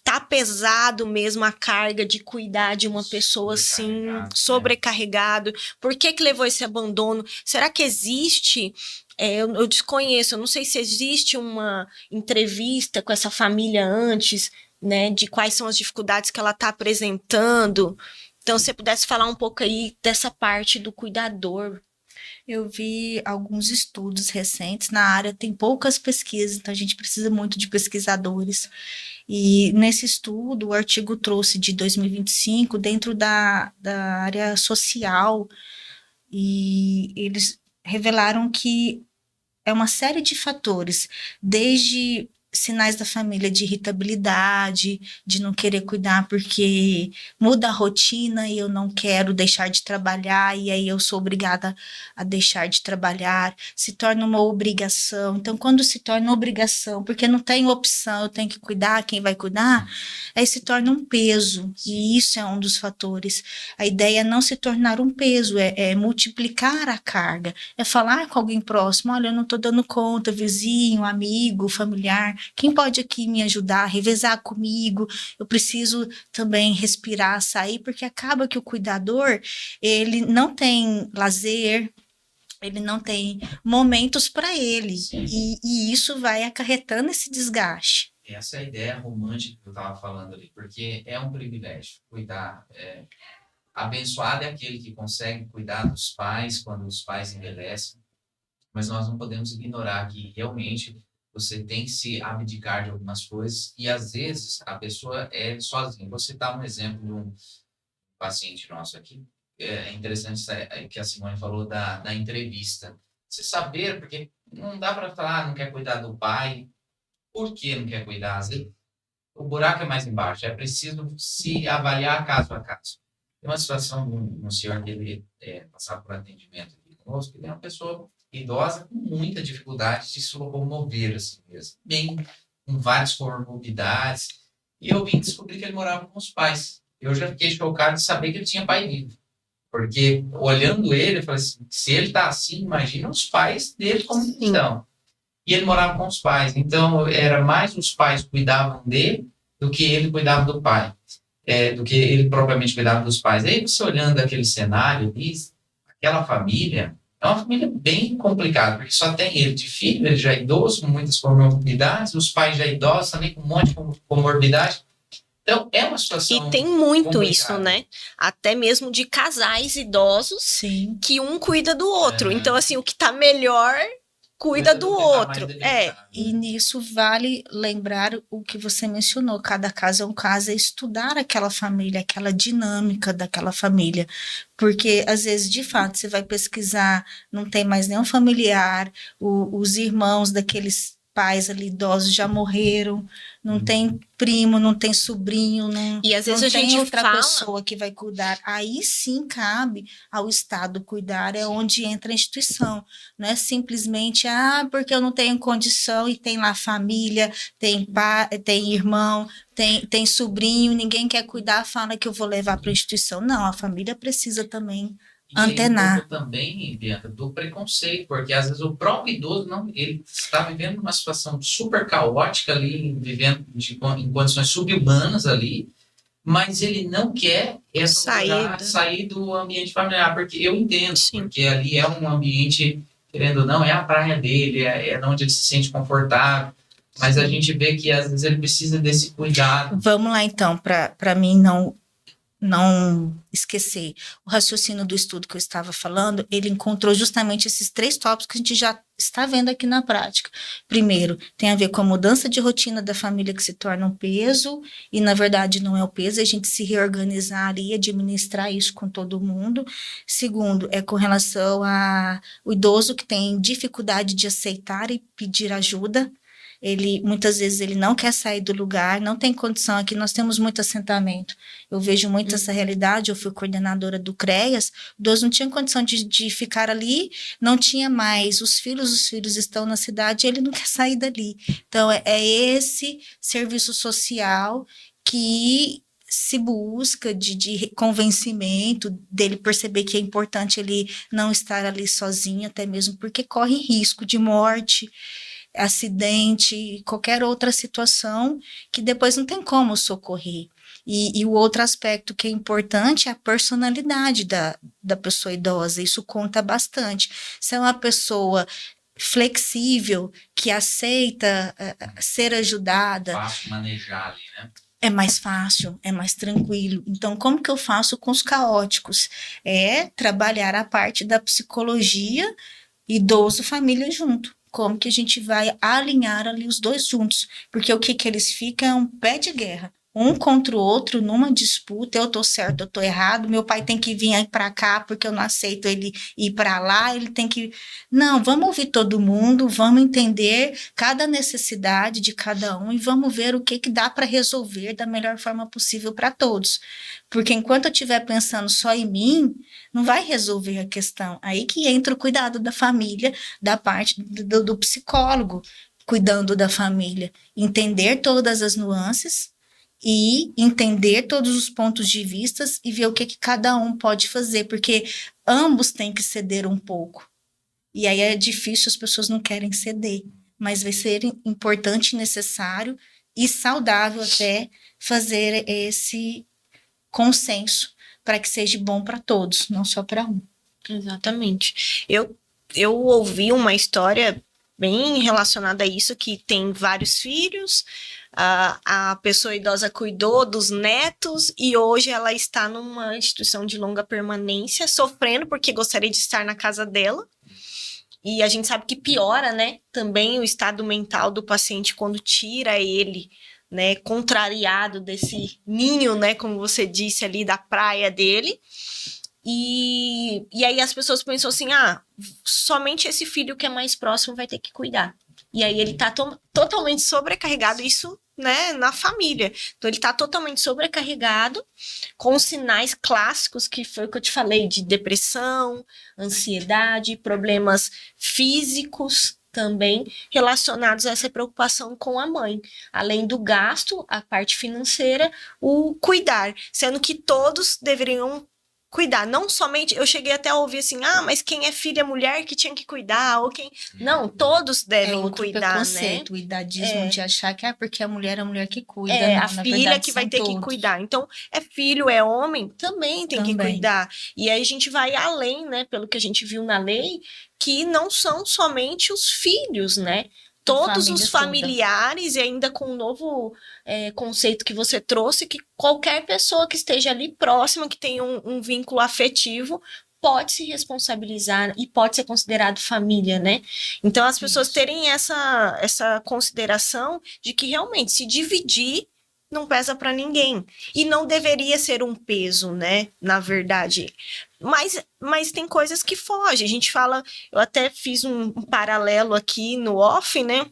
tá pesado mesmo a carga de cuidar de uma pessoa assim, sobrecarregado? Por que levou esse abandono? Será que existe, eu desconheço, eu não sei se existe uma entrevista com essa família antes, né, de quais são as dificuldades que ela está apresentando. Então, se você pudesse falar um pouco aí dessa parte do cuidador. Eu vi alguns estudos recentes na área, tem poucas pesquisas, então a gente precisa muito de pesquisadores. E nesse estudo, o artigo trouxe de 2025 dentro da área social, e eles revelaram que é uma série de fatores, desde sinais da família de irritabilidade, de não querer cuidar porque muda a rotina e eu não quero deixar de trabalhar e aí eu sou obrigada a deixar de trabalhar, se torna uma obrigação. Então, quando se torna obrigação, porque não tem opção, eu tenho que cuidar, quem vai cuidar, aí se torna um peso, e isso é um dos fatores. A ideia é não se tornar um peso, é multiplicar a carga, é falar com alguém próximo, olha, eu não estou dando conta, vizinho, amigo, familiar, quem pode aqui me ajudar, revezar comigo? Eu preciso também respirar, sair, porque acaba que o cuidador, ele não tem lazer, ele não tem momentos para ele, e isso vai acarretando esse desgaste. Essa é a ideia romântica que eu estava falando ali, porque é um privilégio cuidar. Abençoado é aquele que consegue cuidar dos pais quando os pais envelhecem, mas nós não podemos ignorar que realmente você tem que se abdicar de algumas coisas e às vezes a pessoa é sozinha. Vou citar um exemplo de um paciente nosso aqui. É interessante que a Simone falou da entrevista. Você saber, porque não dá para falar, não quer cuidar do pai. Por que não quer cuidar? Às vezes, o buraco é mais embaixo. É preciso se avaliar caso a caso. Tem uma situação de um senhor que ele passava por atendimento aqui conosco, ele é uma pessoa idosa com muita dificuldade de se locomover, assim mesmo, bem, com várias comorbidades. E eu vim descobrir que ele morava com os pais. Eu já fiquei chocado de saber que ele tinha pai vivo. Porque, olhando ele, eu falei assim, se ele está assim, imagina os pais dele como estão. E ele morava com os pais. Então, era mais os pais cuidavam dele do que ele cuidava do pai. Do que ele propriamente cuidava dos pais. Aí, você olhando aquele cenário ali, aquela família, é uma família bem complicada, porque só tem ele de filho, ele já é idoso, com muitas comorbidades, os pais já idosos também com um monte de comorbidade. Então, é uma situação E tem muito complicada. isso, né? Até mesmo de casais idosos, Sim. que um cuida do outro. Então, assim, o que tá melhor cuida do outro. E nisso vale lembrar o que você mencionou, cada caso é um caso, é estudar aquela família, aquela dinâmica daquela família, porque às vezes, de fato, você vai pesquisar, não tem mais nenhum familiar, os irmãos daqueles pais ali idosos já morreram, não tem primo, não tem sobrinho, E às vezes não a tem gente outra fala... pessoa que vai cuidar. Aí sim cabe ao Estado cuidar, é onde entra a instituição. Não é simplesmente, porque eu não tenho condição e tem lá família, tem pai, tem irmão, tem sobrinho, ninguém quer cuidar, fala que eu vou levar para a instituição. Não, a família precisa também antenar. E também, Bianca, do preconceito, porque às vezes o próprio idoso, ele está vivendo uma situação super caótica ali, vivendo em condições subhumanas ali, mas ele não quer sair do ambiente familiar, porque eu entendo, porque ali é um ambiente, querendo ou não, é a praia dele, é onde ele se sente confortável, mas a gente vê que às vezes ele precisa desse cuidado. Vamos lá então, para mim não esquecer. O raciocínio do estudo que eu estava falando, ele encontrou justamente esses 3 tópicos que a gente já está vendo aqui na prática. Primeiro, tem a ver com a mudança de rotina da família que se torna um peso, e na verdade não é o peso, é a gente se reorganizar e administrar isso com todo mundo. Segundo, é com relação ao idoso que tem dificuldade de aceitar e pedir ajuda. muitas vezes ele não quer sair do lugar, não tem condição. Aqui nós temos muito assentamento. Eu vejo muito essa realidade. Eu fui coordenadora do CREAS, o idoso não tinha condição de ficar ali, não tinha mais. Os filhos estão na cidade e ele não quer sair dali. Então, é esse serviço social que se busca de convencimento dele perceber que é importante ele não estar ali sozinho, até mesmo porque corre risco de morte, acidente, qualquer outra situação que depois não tem como socorrer. E o outro aspecto que é importante é a personalidade da pessoa idosa, isso conta bastante. Se é uma pessoa flexível, que aceita ser ajudada. Fácil manejar ali, né? É mais fácil, é mais tranquilo. Então, como que eu faço com os caóticos? É trabalhar a parte da psicologia, idoso, família junto. Como que a gente vai alinhar ali os dois juntos? Porque o que eles ficam é um pé de guerra. Um contra o outro, numa disputa, eu tô certo, eu tô errado, meu pai tem que vir aí para cá porque eu não aceito ele ir para lá, ele tem que... Não, vamos ouvir todo mundo, vamos entender cada necessidade de cada um e vamos ver o que dá para resolver da melhor forma possível para todos. Porque enquanto eu estiver pensando só em mim, não vai resolver a questão. Aí que entra o cuidado da família, da parte do psicólogo, cuidando da família. Entender todas as nuances, e entender todos os pontos de vista e ver o que cada um pode fazer, porque ambos têm que ceder um pouco. E aí é difícil, as pessoas não querem ceder, mas vai ser importante, necessário e saudável até fazer esse consenso para que seja bom para todos, não só para um. Exatamente. Eu ouvi uma história bem relacionada a isso, que tem vários filhos, a pessoa idosa cuidou dos netos e hoje ela está numa instituição de longa permanência, sofrendo porque gostaria de estar na casa dela. E a gente sabe que piora, né, também o estado mental do paciente quando tira ele, né, contrariado desse ninho, né, como você disse ali, da praia dele. E aí as pessoas pensam assim, somente esse filho que é mais próximo vai ter que cuidar. E aí ele tá totalmente sobrecarregado, isso, né, na família. Então ele tá totalmente sobrecarregado, com sinais clássicos, que foi o que eu te falei, de depressão, ansiedade, problemas físicos também relacionados a essa preocupação com a mãe. Além do gasto, a parte financeira, o cuidar. Sendo que todos deveriam cuidar, não somente, eu cheguei até a ouvir assim, mas quem é filha mulher que tinha que cuidar, ou quem... Não, todos devem cuidar, preconceito, né? O idadismo de achar que porque a mulher que cuida. Não, a filha verdade, que vai ter todos. que cuidar. Então, é filho, é homem, também tem que cuidar. E aí a gente vai além, né, pelo que a gente viu na lei, que não são somente os filhos, né? Todos os familiares, toda. E ainda com o novo conceito que você trouxe, que qualquer pessoa que esteja ali próxima, que tenha um vínculo afetivo, pode se responsabilizar e pode ser considerado família, né? Então, as pessoas terem essa consideração de que realmente se dividir não pesa para ninguém. E não deveria ser um peso, né? Na verdade. Mas tem coisas que fogem. A gente fala, eu até fiz um paralelo aqui no off, né?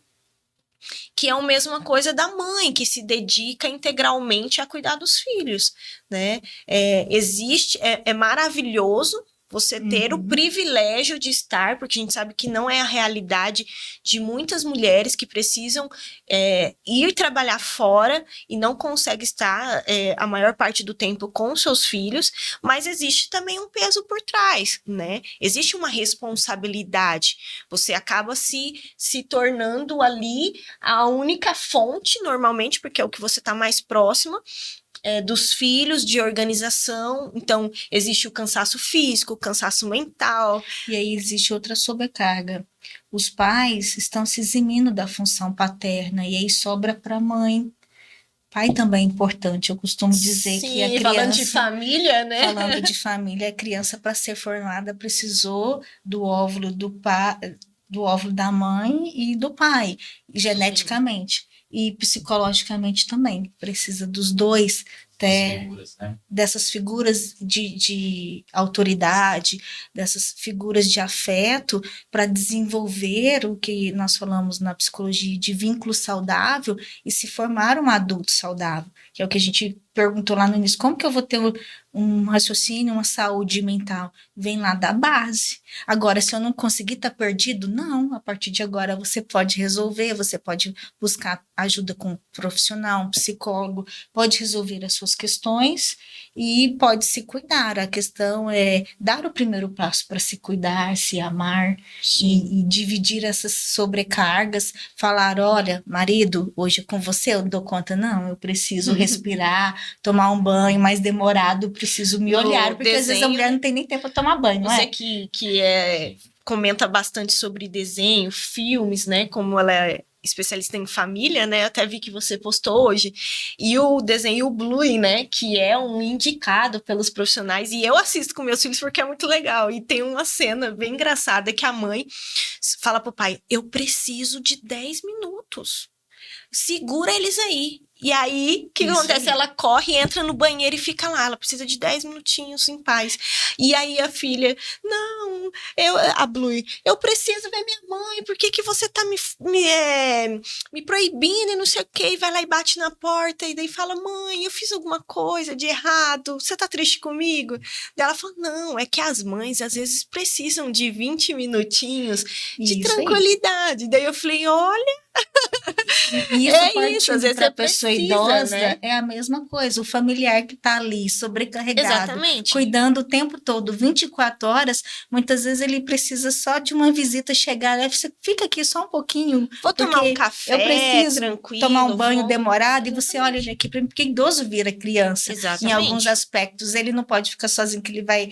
Que é a mesma coisa da mãe, que se dedica integralmente a cuidar dos filhos, né? É maravilhoso você ter o privilégio de estar, porque a gente sabe que não é a realidade de muitas mulheres que precisam ir trabalhar fora e não conseguem estar a maior parte do tempo com seus filhos, mas existe também um peso por trás, né? Existe uma responsabilidade. Você acaba se tornando ali a única fonte, normalmente, porque é o que você está mais próxima, dos filhos, de organização. Então, existe o cansaço físico, o cansaço mental. E aí existe outra sobrecarga. Os pais estão se eximindo da função paterna e aí sobra para a mãe. Pai também é importante. Eu costumo dizer que a criança... falando de família, né? Falando de família, a criança, para ser formada, precisou do óvulo do óvulo da mãe e do pai, geneticamente. E psicologicamente também, precisa dos dois figuras, né? dessas figuras de autoridade, dessas figuras de afeto, para desenvolver o que nós falamos na psicologia de vínculo saudável e se formar um adulto saudável, que é o que a gente perguntou lá no início, como que eu vou ter um raciocínio, uma saúde mental? Vem lá da base. Agora, se eu não conseguir, tá perdido? Não, a partir de agora você pode resolver, você pode buscar ajuda com um profissional, um psicólogo, pode resolver as suas questões e pode se cuidar. A questão é dar o primeiro passo para se cuidar, se amar e dividir essas sobrecargas, falar, olha, marido, hoje é com você eu não dou conta, não, eu preciso respirar, tomar um banho mais demorado, preciso me olhar, porque às vezes a mulher não tem nem tempo para tomar banho, não é? Você que comenta bastante sobre desenho, filmes, né, como ela é especialista em família, né, até vi que você postou hoje, e o desenho Bluey, né, que é um indicado pelos profissionais, e eu assisto com meus filhos porque é muito legal, e tem uma cena bem engraçada que a mãe fala pro pai, eu preciso de 10 minutos, segura eles aí. E aí, o que acontece? Ela corre, entra no banheiro e fica lá. Ela precisa de 10 minutinhos em paz. E aí a filha, não, a Bluey, eu preciso ver minha mãe, por que você tá me proibindo e não sei o quê? E vai lá e bate na porta e daí fala, mãe, eu fiz alguma coisa de errado, você tá triste comigo? Daí ela fala, não, é que as mães às vezes precisam de 20 minutinhos de tranquilidade. Daí eu falei, olha, Isso, às vezes a pessoa idosa, né? É a mesma coisa, o familiar que está ali sobrecarregado, exatamente, cuidando o tempo todo, 24 horas, muitas vezes ele precisa só de uma visita chegar, você fica aqui só um pouquinho, vou tomar um café, eu preciso tranquilo, tomar um banho demorado, e você olha ele aqui, porque idoso vira criança, em alguns aspectos, ele não pode ficar sozinho, que ele vai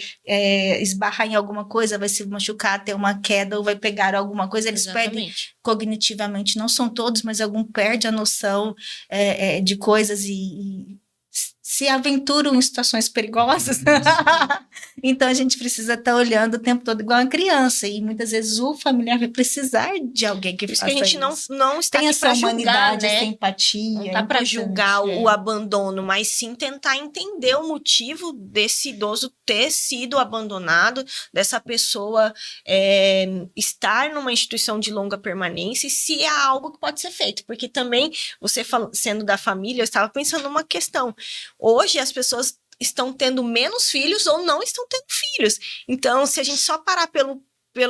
esbarrar em alguma coisa, vai se machucar, ter uma queda, ou vai pegar alguma coisa, eles perdem cognitivamente, não são todos, mas algum perde a noção de coisas e se aventuram em situações perigosas. Então, a gente precisa estar olhando o tempo todo igual uma criança. E muitas vezes o familiar vai precisar de alguém que faça isso. Por isso que a gente não está aqui para julgar, né? Essa empatia. Não está para julgar o abandono, mas sim tentar entender o motivo desse idoso ter sido abandonado, dessa pessoa estar numa instituição de longa permanência, e se é algo que pode ser feito. Porque também, você sendo da família, eu estava pensando numa questão. Hoje as pessoas estão tendo menos filhos ou não estão tendo filhos. Então, se a gente só parar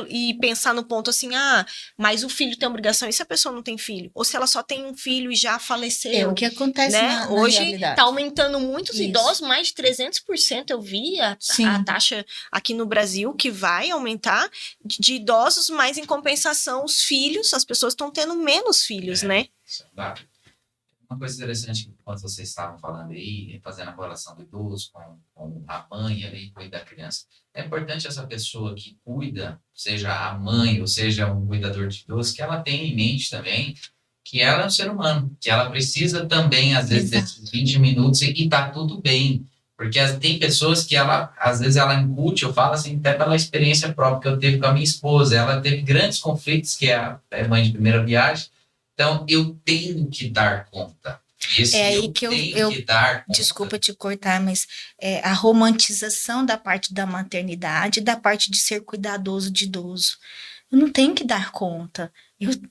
e pensar no ponto assim, mas o filho tem obrigação, e se a pessoa não tem filho? Ou se ela só tem um filho e já faleceu? É o que acontece, né? Hoje está aumentando muito os idosos, mais de 300% eu vi a taxa aqui no Brasil, que vai aumentar de idosos, mas em compensação os filhos, as pessoas estão tendo menos filhos, né? Uma coisa interessante que quando vocês estavam falando aí, fazendo a relação do idoso com a mãe ali, cuida da criança, é importante essa pessoa que cuida, seja a mãe ou seja um cuidador de idoso, que ela tenha em mente também que ela é um ser humano, que ela precisa também, às vezes, desses 20 minutos e tá tudo bem. Porque tem pessoas que às vezes ela incute, eu falo assim, até pela experiência própria que eu teve com a minha esposa, ela teve grandes conflitos, que é mãe de primeira viagem. Então, eu tenho que dar conta. Aí que eu desculpa te cortar, mas a romantização da parte da maternidade, da parte de ser cuidadoso de idoso. Eu não tenho que dar conta.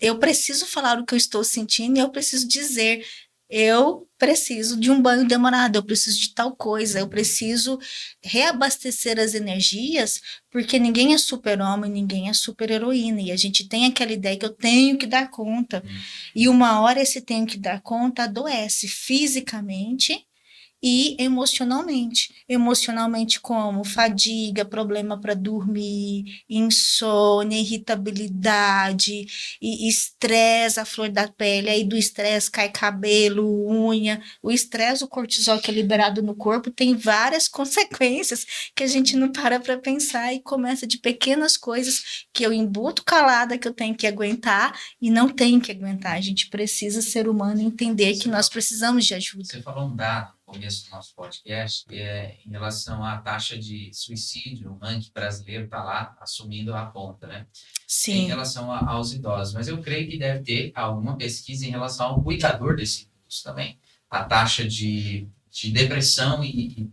Eu preciso falar o que eu estou sentindo e eu preciso dizer. Eu preciso de um banho demorado, eu preciso de tal coisa, eu preciso reabastecer as energias, porque ninguém é super-homem, ninguém é super-heroína, e a gente tem aquela ideia que eu tenho que dar conta, e uma hora esse tenho que dar conta adoece fisicamente e emocionalmente. Emocionalmente como fadiga, problema para dormir, insônia, irritabilidade, e estresse, a flor da pele, aí do estresse cai cabelo, unha. O estresse, o cortisol que é liberado no corpo tem várias consequências que a gente não para pensar e começa de pequenas coisas que eu embuto calada, que eu tenho que aguentar e não tenho que aguentar. A gente precisa ser humano e entender que nós precisamos de ajuda. Você falou um dado começo do nosso podcast, que é em relação à taxa de suicídio, o ranking brasileiro está lá assumindo a ponta, né? Sim. Em relação aos idosos, mas eu creio que deve ter alguma pesquisa em relação ao cuidador desse idoso também. A taxa de de depressão e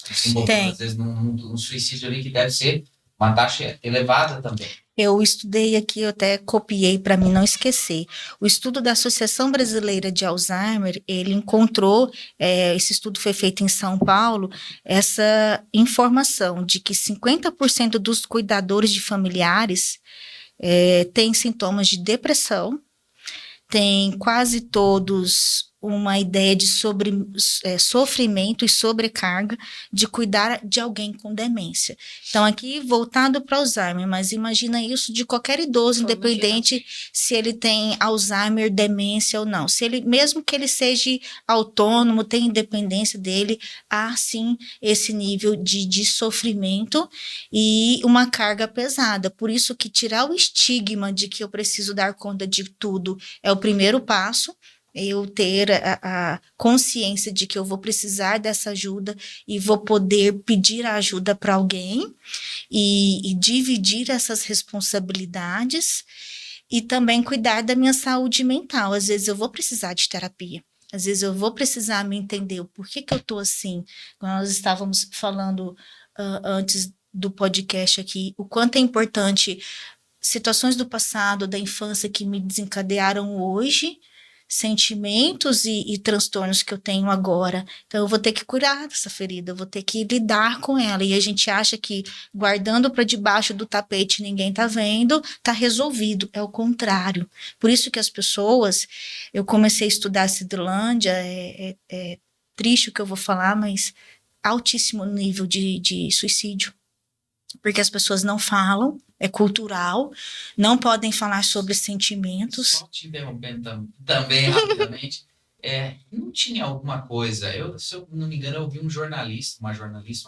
desenvolvendo, às vezes, num suicídio ali que deve ser uma taxa elevada também. Eu estudei aqui, eu até copiei para mim não esquecer. O estudo da Associação Brasileira de Alzheimer, ele encontrou, esse estudo foi feito em São Paulo, essa informação de que 50% dos cuidadores de familiares têm sintomas de depressão, tem quase todos uma ideia de sofrimento e sobrecarga de cuidar de alguém com demência. Então, aqui voltado para Alzheimer, mas imagina isso de qualquer idoso, independente se ele tem Alzheimer, demência ou não. Se ele, mesmo que ele seja autônomo, tem independência dele, há sim esse nível de sofrimento e uma carga pesada. Por isso que tirar o estigma de que eu preciso dar conta de tudo é o primeiro passo. Eu ter a consciência de que eu vou precisar dessa ajuda e vou poder pedir a ajuda para alguém e dividir essas responsabilidades e também cuidar da minha saúde mental. Às vezes eu vou precisar de terapia, às vezes eu vou precisar me entender o porquê que eu estou assim. Nós estávamos falando antes do podcast aqui, o quanto é importante situações do passado, da infância que me desencadearam hoje, sentimentos e transtornos que eu tenho agora. Então, eu vou ter que curar dessa ferida, eu vou ter que lidar com ela. E a gente acha que guardando para debaixo do tapete, ninguém tá vendo, tá resolvido. É o contrário. Por isso que as pessoas... Eu comecei a estudar Cidrolândia, é triste o que eu vou falar, mas altíssimo nível de suicídio. Porque as pessoas não falam, é cultural, não podem falar sobre sentimentos. Só te interrompendo também rapidamente, não tinha alguma coisa, se eu não me engano, eu ouvi uma jornalista, uma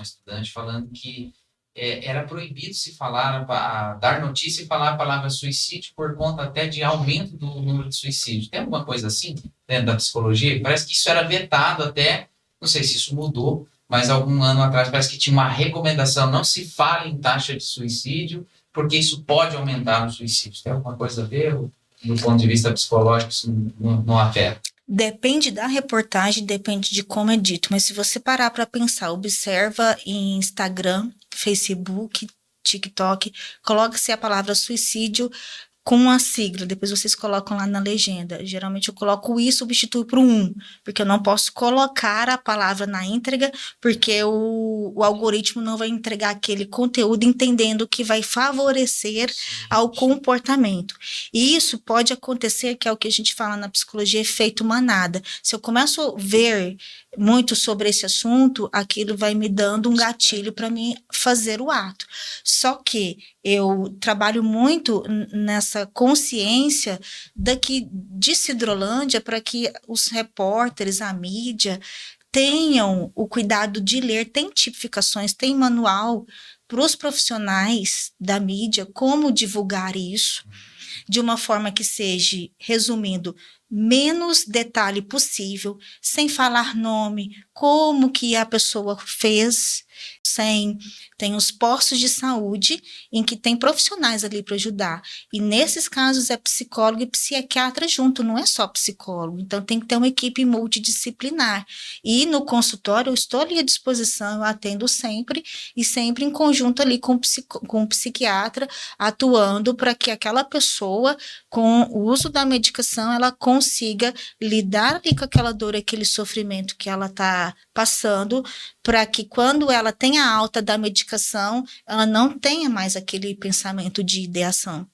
estudante, falando que era proibido se falar, dar notícia e falar a palavra suicídio por conta até de aumento do número de suicídios. Tem alguma coisa assim dentro da psicologia? Parece que isso era vetado até, não sei se isso mudou, mas algum ano atrás parece que tinha uma recomendação, não se fale em taxa de suicídio, porque isso pode aumentar o suicídio. Tem alguma coisa a ver? Do ponto de vista psicológico, isso não afeta? Depende da reportagem, depende de como é dito, mas se você parar para pensar, observa em Instagram, Facebook, TikTok, coloque-se a palavra suicídio com a sigla, depois vocês colocam lá na legenda. Geralmente eu coloco o I, substituo por um, porque eu não posso colocar a palavra na íntegra, porque o algoritmo não vai entregar aquele conteúdo entendendo que vai favorecer ao comportamento. E isso pode acontecer, que é o que a gente fala na psicologia, efeito manada. Se eu começo a ver muito sobre esse assunto, aquilo vai me dando um gatilho para mim fazer o ato. Só que eu trabalho muito nessa consciência daqui de Cidrolândia para que os repórteres, a mídia, tenham o cuidado de ler. Tem tipificações, tem manual para os profissionais da mídia, como divulgar isso, de uma forma que seja, resumindo, menos detalhe possível, sem falar nome, como que a pessoa fez, tem os postos de saúde em que tem profissionais ali para ajudar, e nesses casos é psicólogo e psiquiatra junto, não é só psicólogo, então tem que ter uma equipe multidisciplinar, e no consultório eu estou ali à disposição, eu atendo sempre, e sempre em conjunto ali com o psiquiatra, atuando para que aquela pessoa, com o uso da medicação, ela consiga lidar ali com aquela dor, aquele sofrimento que ela está passando, para que quando ela tenha alta da medicação, ela não tenha mais aquele pensamento de ideação.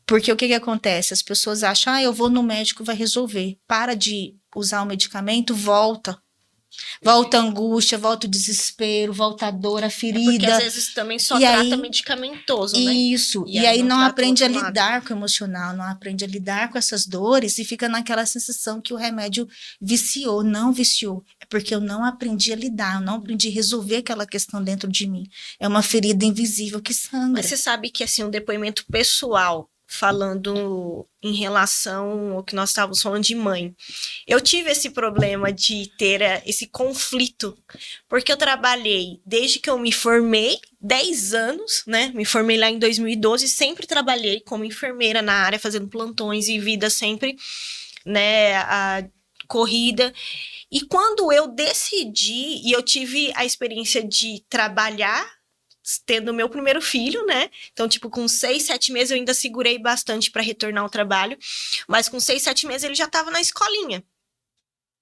Porque o que acontece? As pessoas acham, eu vou no médico, vai resolver. Para de usar o medicamento, volta a angústia, volta o desespero, volta a dor, a ferida. Porque às vezes também só trata medicamentoso, né? Isso, e aí não aprende a lidar com o emocional, não aprende a lidar com essas dores e fica naquela sensação que o remédio viciou. Não viciou, é porque eu não aprendi a lidar, eu não aprendi a resolver aquela questão dentro de mim. É uma ferida invisível que sangra. Mas você sabe que, assim, um depoimento pessoal, falando em relação ao que nós estávamos falando de mãe. Eu tive esse problema de ter esse conflito, porque eu trabalhei desde que eu me formei, 10 anos, né? Me formei lá em 2012, sempre trabalhei como enfermeira na área, fazendo plantões e vida sempre, né, corrida. E quando eu decidi, e eu tive a experiência de trabalhar, tendo meu primeiro filho, né? Então, tipo, com 6, 7 meses eu ainda segurei bastante para retornar ao trabalho, mas com 6, 7 meses ele já estava na escolinha,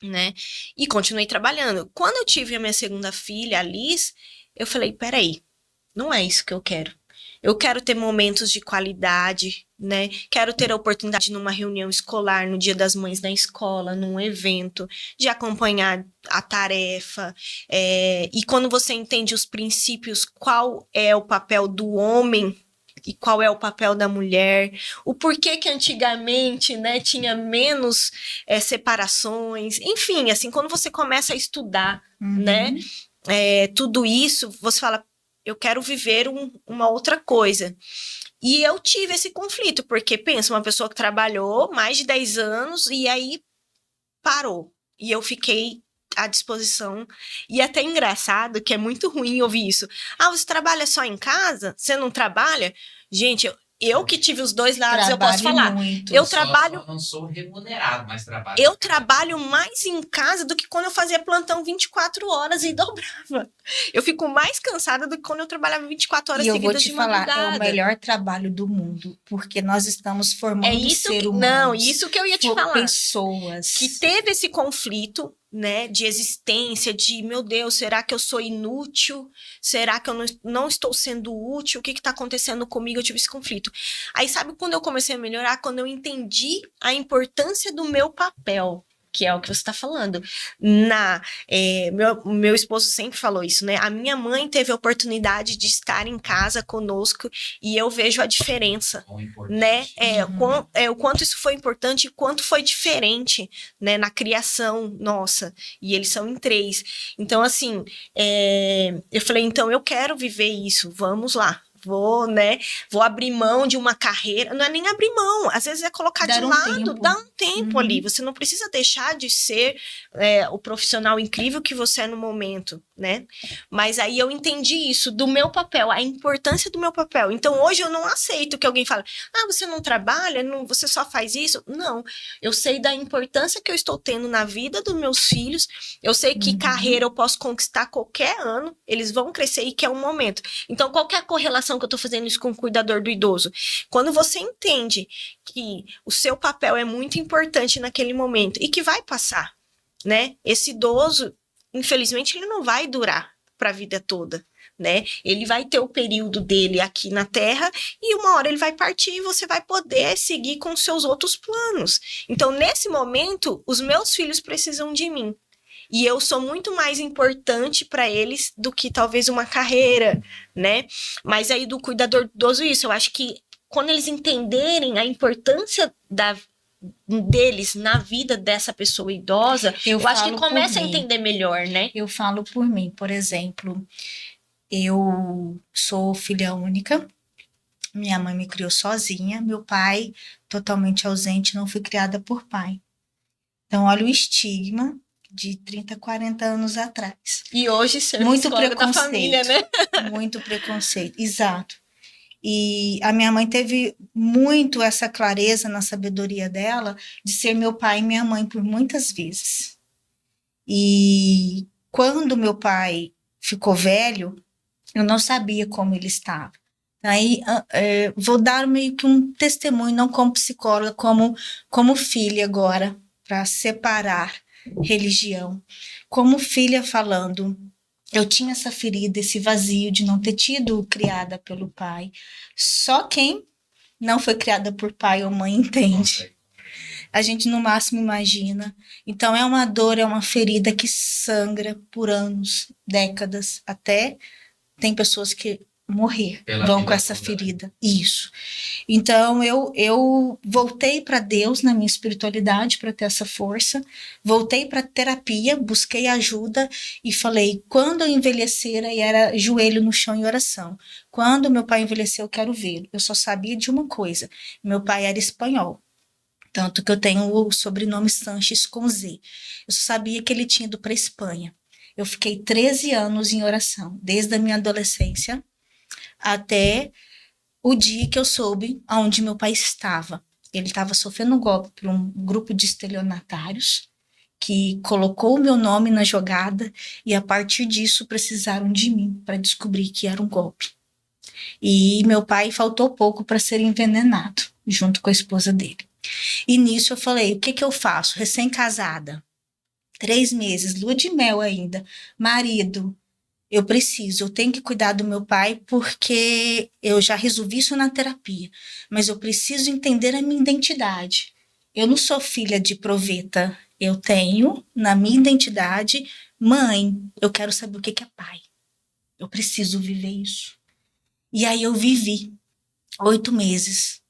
né? E continuei trabalhando. Quando eu tive a minha segunda filha, a Liz, eu falei, peraí, não é isso que eu quero. Eu quero ter momentos de qualidade, né? Quero ter a oportunidade numa reunião escolar, no Dia das Mães na escola, num evento, de acompanhar a tarefa. E quando você entende os princípios, qual é o papel do homem e qual é o papel da mulher, o porquê que antigamente, né, tinha menos separações, enfim, assim, quando você começa a estudar, né, tudo isso, você fala, eu quero viver uma outra coisa. E eu tive esse conflito, porque pensa, uma pessoa que trabalhou mais de 10 anos e aí parou. E eu fiquei à disposição. E até engraçado, que é muito ruim ouvir isso. Ah, você trabalha só em casa? Você não trabalha? Gente, eu que tive os dois lados, eu posso falar. Muito. Eu não sou remunerado, mas trabalho. Eu trabalho mais em casa do que quando eu fazia plantão 24 horas e dobrava. Eu fico mais cansada do que quando eu trabalhava 24 horas seguidas de madrugada. E eu vou te falar, é o melhor trabalho do mundo, porque nós estamos formando ser humanos. Não, isso que eu ia te falar. Pessoas. Que teve esse conflito, né, de existência, de, meu Deus, será que eu sou inútil? Será que eu não estou sendo útil? O que está acontecendo comigo? Eu tive esse conflito. Aí, sabe quando eu comecei a melhorar? Quando eu entendi a importância do meu papel, que é o que você está falando. Meu esposo sempre falou isso, né? A minha mãe teve a oportunidade de estar em casa conosco e eu vejo a diferença, né? O quanto isso foi importante e quanto foi diferente, né? Na criação nossa. E eles são em 3. Então, assim, eu falei, então eu quero viver isso, vamos lá. Vou abrir mão de uma carreira, não é nem abrir mão, às vezes é colocar de lado, dar um tempo ali, você não precisa deixar de ser o profissional incrível que você é no momento, né, mas aí eu entendi isso, do meu papel, a importância do meu papel, então hoje eu não aceito que alguém fale, você não trabalha, você só faz isso, não, eu sei da importância que eu estou tendo na vida dos meus filhos, eu sei que carreira eu posso conquistar qualquer ano, eles vão crescer e que é um momento, então qual que é a correlação que eu tô fazendo isso com o cuidador do idoso? Quando você entende que o seu papel é muito importante naquele momento e que vai passar, né? Esse idoso, infelizmente, ele não vai durar para a vida toda, né? Ele vai ter o período dele aqui na Terra e uma hora ele vai partir e você vai poder seguir com seus outros planos. Então, nesse momento, os meus filhos precisam de mim. E eu sou muito mais importante para eles do que talvez uma carreira, né? Mas aí do cuidador do idoso, isso, eu acho que quando eles entenderem a importância deles na vida dessa pessoa idosa, eu acho que começa a entender melhor, né? Eu falo por mim, por exemplo, eu sou filha única, minha mãe me criou sozinha, meu pai totalmente ausente, não fui criada por pai. Então, olha o estigma de 30, 40 anos atrás. E hoje ser muito preconceito da família, né? Muito preconceito, exato. E a minha mãe teve muito essa clareza na sabedoria dela de ser meu pai e minha mãe por muitas vezes. E quando meu pai ficou velho, eu não sabia como ele estava. Aí vou dar meio que um testemunho, não como psicóloga, como filha agora, para separar religião. Como filha falando, eu tinha essa ferida, esse vazio de não ter tido criada pelo pai. Só quem não foi criada por pai ou mãe entende. A gente no máximo imagina. Então é uma dor, é uma ferida que sangra por anos, décadas, até tem pessoas que vão com essa ferida. Isso. Então, eu voltei para Deus na minha espiritualidade para ter essa força, voltei para terapia, busquei ajuda e falei, quando eu envelhecer, aí era joelho no chão em oração. Quando meu pai envelheceu, eu quero vê-lo. Eu só sabia de uma coisa, meu pai era espanhol, tanto que eu tenho o sobrenome Sanches com Z. Eu só sabia que ele tinha ido para a Espanha. Eu fiquei 13 anos em oração, desde a minha adolescência até o dia que eu soube aonde meu pai estava. Ele estava sofrendo um golpe por um grupo de estelionatários que colocou o meu nome na jogada e a partir disso precisaram de mim para descobrir que era um golpe. E meu pai faltou pouco para ser envenenado, junto com a esposa dele. E nisso eu falei, o que que eu faço? Recém-casada, 3 meses, lua de mel ainda, marido, eu tenho que cuidar do meu pai porque eu já resolvi isso na terapia, mas eu preciso entender a minha identidade. Eu não sou filha de proveta, eu tenho na minha identidade, mãe, eu quero saber o que que é pai. Eu preciso viver isso. E aí eu vivi 8 meses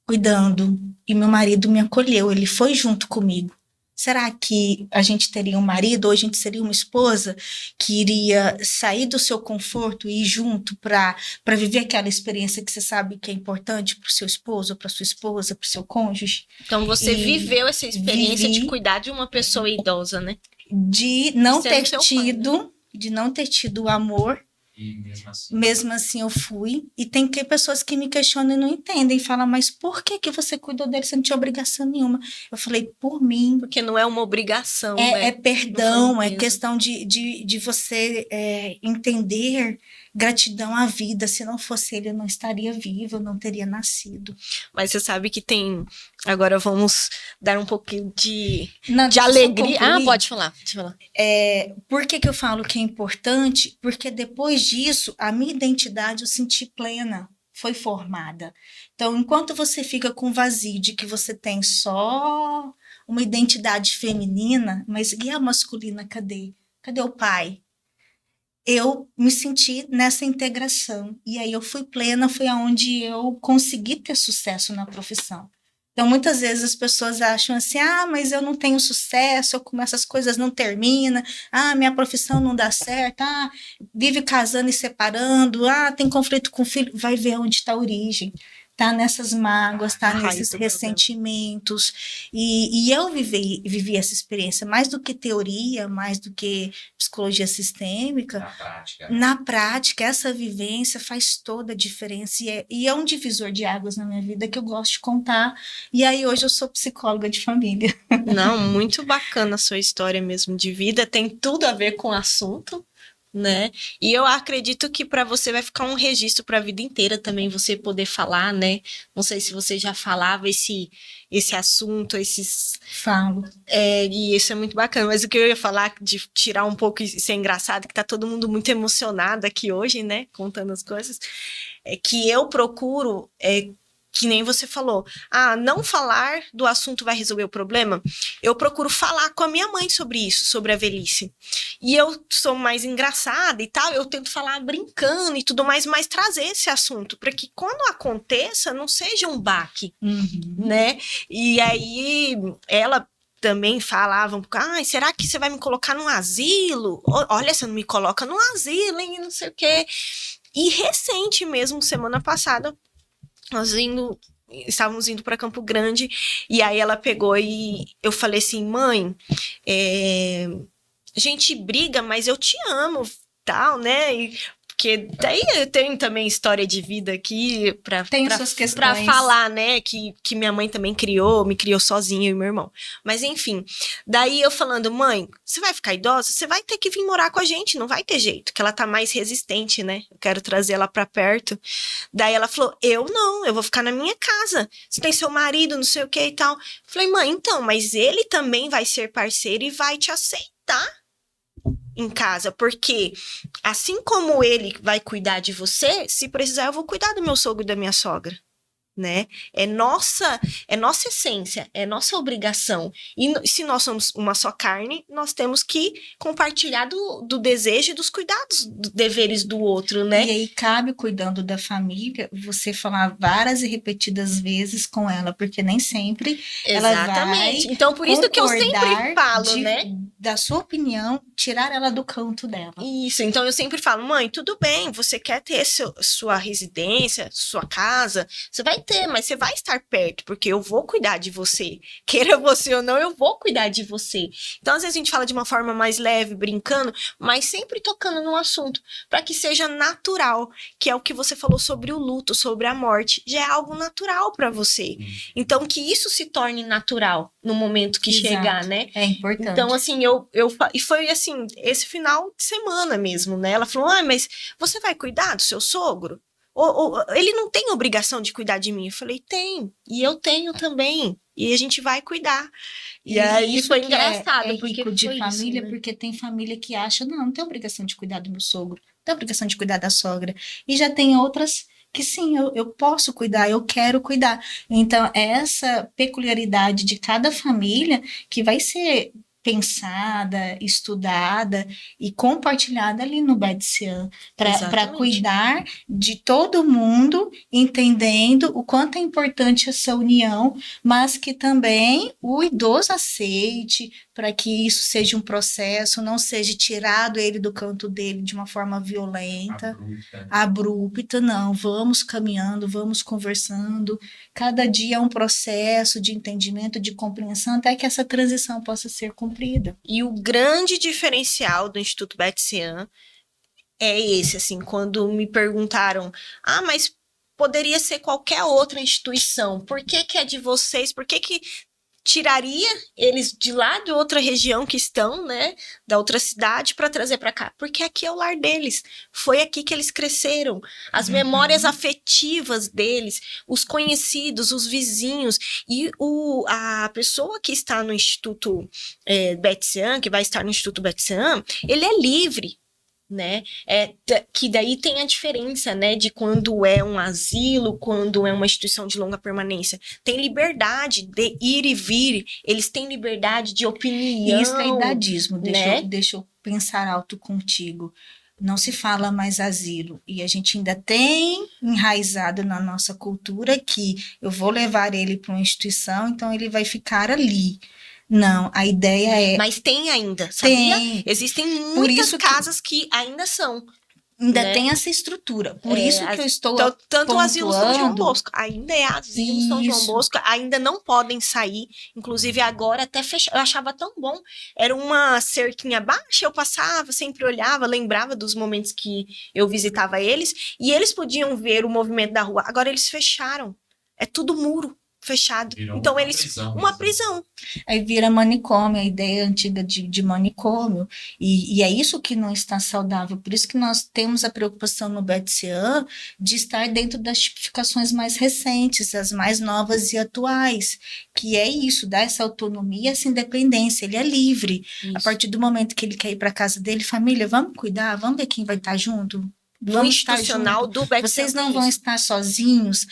cuidando e meu marido me acolheu, ele foi junto comigo. Será que a gente teria um marido ou a gente seria uma esposa que iria sair do seu conforto e ir junto para viver aquela experiência que você sabe que é importante para o seu esposo, para sua esposa, para o seu cônjuge? Então você E viveu essa experiência de vivi cuidar de uma pessoa idosa, né? de não Sendo ter seu pai, né? de não ter tido o amor. E Mesmo assim eu fui, e tem pessoas que me questionam e não entendem, falam, mas por que que você cuidou dele, você não tinha obrigação nenhuma? Eu falei, por mim. Porque não é uma obrigação, É, né? é perdão, Não foi é um peso. questão de você entender gratidão à vida, se não fosse ele eu não estaria viva, eu não teria nascido. Mas você sabe que tem... Agora vamos dar um pouquinho de Não, deixa eu só alegria. Ah, concluir. pode falar. Por que que eu falo que é importante? Porque depois disso, a minha identidade eu senti plena, foi formada. Então, enquanto você fica com vazio de que você tem só uma identidade feminina, mas e a masculina, cadê? Cadê o pai? Eu me senti nessa integração. E aí eu fui plena, foi aonde eu consegui ter sucesso na profissão. Então, muitas vezes as pessoas acham assim, mas eu não tenho sucesso, eu começo, as coisas não terminam, minha profissão não dá certo, vive casando e separando, tem conflito com o filho, vai ver onde está a origem. Tá nessas mágoas, tá nesses ressentimentos. E eu vivi essa experiência, mais do que teoria, mais do que psicologia sistêmica. Na prática, essa vivência faz toda a diferença. E é um divisor de águas na minha vida que eu gosto de contar. E aí, hoje, eu sou psicóloga de família. Não, muito bacana a sua história mesmo de vida. Tem tudo a ver com o assunto, né? E eu acredito que para você vai ficar um registro para a vida inteira também, você poder falar, né? Não sei se você já falava esse assunto, esses... Falo. E isso é muito bacana, mas o que eu ia falar, de tirar um pouco e ser engraçado, que tá todo mundo muito emocionado aqui hoje, né? Contando as coisas, é que eu procuro... que nem você falou, não falar do assunto vai resolver o problema. Eu procuro falar com a minha mãe sobre isso, sobre a velhice. E eu sou mais engraçada e tal, eu tento falar brincando e tudo mais, mas trazer esse assunto, para que quando aconteça, não seja um baque, né? E aí, ela também falavam, será que você vai me colocar num asilo? Olha, você não me coloca num asilo, hein? Não sei o quê. E recente mesmo, semana passada, estávamos indo para Campo Grande, e aí ela pegou e eu falei assim, mãe, a gente briga, mas eu te amo, tal, né? Porque daí eu tenho também história de vida aqui pra falar, né? Que minha mãe também me criou sozinha, eu e meu irmão. Mas enfim, daí eu falando, mãe, você vai ficar idosa? Você vai ter que vir morar com a gente, não vai ter jeito, que ela tá mais resistente, né? Eu quero trazer ela pra perto. Daí ela falou, eu vou ficar na minha casa. Você tem seu marido, não sei o que e tal. Falei, mãe, então, mas ele também vai ser parceiro e vai te aceitar em casa, porque assim como ele vai cuidar de você, se precisar eu vou cuidar do meu sogro e da minha sogra, né? É nossa essência, é nossa obrigação. E se nós somos uma só carne, nós temos que compartilhar do desejo e dos cuidados, dos deveres do outro, né? E aí cabe, cuidando da família, você falar várias e repetidas vezes com ela, porque nem sempre ela vai então, por isso que eu sempre falo, né? Da sua opinião, tirar ela do canto dela. Isso, então eu sempre falo, mãe, tudo bem, você quer ter sua residência, sua casa, você vai ter, mas você vai estar perto, porque eu vou cuidar de você. Queira você ou não, eu vou cuidar de você. Então, às vezes a gente fala de uma forma mais leve, brincando, mas sempre tocando no assunto, para que seja natural, que é o que você falou sobre o luto, sobre a morte. Já é algo natural para você. Então, que isso se torne natural no momento que Exato. chegar, né? É importante. Então, assim, e foi assim, esse final de semana mesmo, né? Ela falou, mas você vai cuidar do seu sogro? Ou ele não tem obrigação de cuidar de mim? Eu falei, tem. E eu tenho também. E a gente vai cuidar. E aí isso foi que engraçado. é porque rico de foi família, isso, né? porque tem família que acha, não tem obrigação de cuidar do meu sogro, não tem obrigação de cuidar da sogra. E já tem outras que sim, eu posso cuidar, eu quero cuidar. Então, essa peculiaridade de cada família que vai ser pensada, estudada e compartilhada ali no BEDCIAN, para Exatamente. cuidar de todo mundo, entendendo o quanto é importante essa união, mas que também o idoso aceite, para que isso seja um processo, não seja tirado ele do canto dele de uma forma violenta, abrupta, não. Vamos caminhando, vamos conversando. Cada dia é um processo de entendimento, de compreensão, até que essa transição possa ser cumprida. E o grande diferencial do Instituto BEDCIAN é esse, assim, quando me perguntaram, mas poderia ser qualquer outra instituição, por que que é de vocês, por que que tiraria eles de lá de outra região que estão, né, da outra cidade para trazer para cá? Porque aqui é o lar deles, foi aqui que eles cresceram, as memórias afetivas deles, os conhecidos, os vizinhos, e a pessoa que está no Instituto BEDCIAN, que vai estar no Instituto BEDCIAN, ele é livre, né? Que daí tem a diferença, né, de quando é um asilo, quando é uma instituição de longa permanência. Tem liberdade de ir e vir, eles têm liberdade de opinião. E isso é idadismo, né? deixa eu pensar alto contigo. Não se fala mais asilo, e a gente ainda tem enraizado na nossa cultura que eu vou levar ele para uma instituição, então ele vai ficar ali. Não, a ideia é... Mas tem ainda, sabia? Tem. Existem Por muitas isso casas que ainda são. Ainda né? tem essa estrutura. Por isso que eu estou tanto o asilo São João pontuando. Bosco, ainda é asilo São João Isso. Bosco, ainda não podem sair. Inclusive agora até fechar. Eu achava tão bom. Era uma cerquinha baixa, eu passava, sempre olhava, lembrava dos momentos que eu visitava eles, e eles podiam ver o movimento da rua. Agora eles fecharam. É tudo muro. Fechado. Virou Então, uma prisão. prisão. Aí vira manicômio, a ideia antiga de manicômio. E é isso que não está saudável. Por isso que nós temos a preocupação no BEDCIAN de estar dentro das tipificações mais recentes, as mais novas e atuais. Que é isso, dá essa autonomia, essa independência. Ele é livre. Isso. A partir do momento que ele quer ir para casa dele, família, vamos cuidar, vamos ver quem vai estar junto. No institucional do BEDCIAN. Vocês não vão estar sozinhos?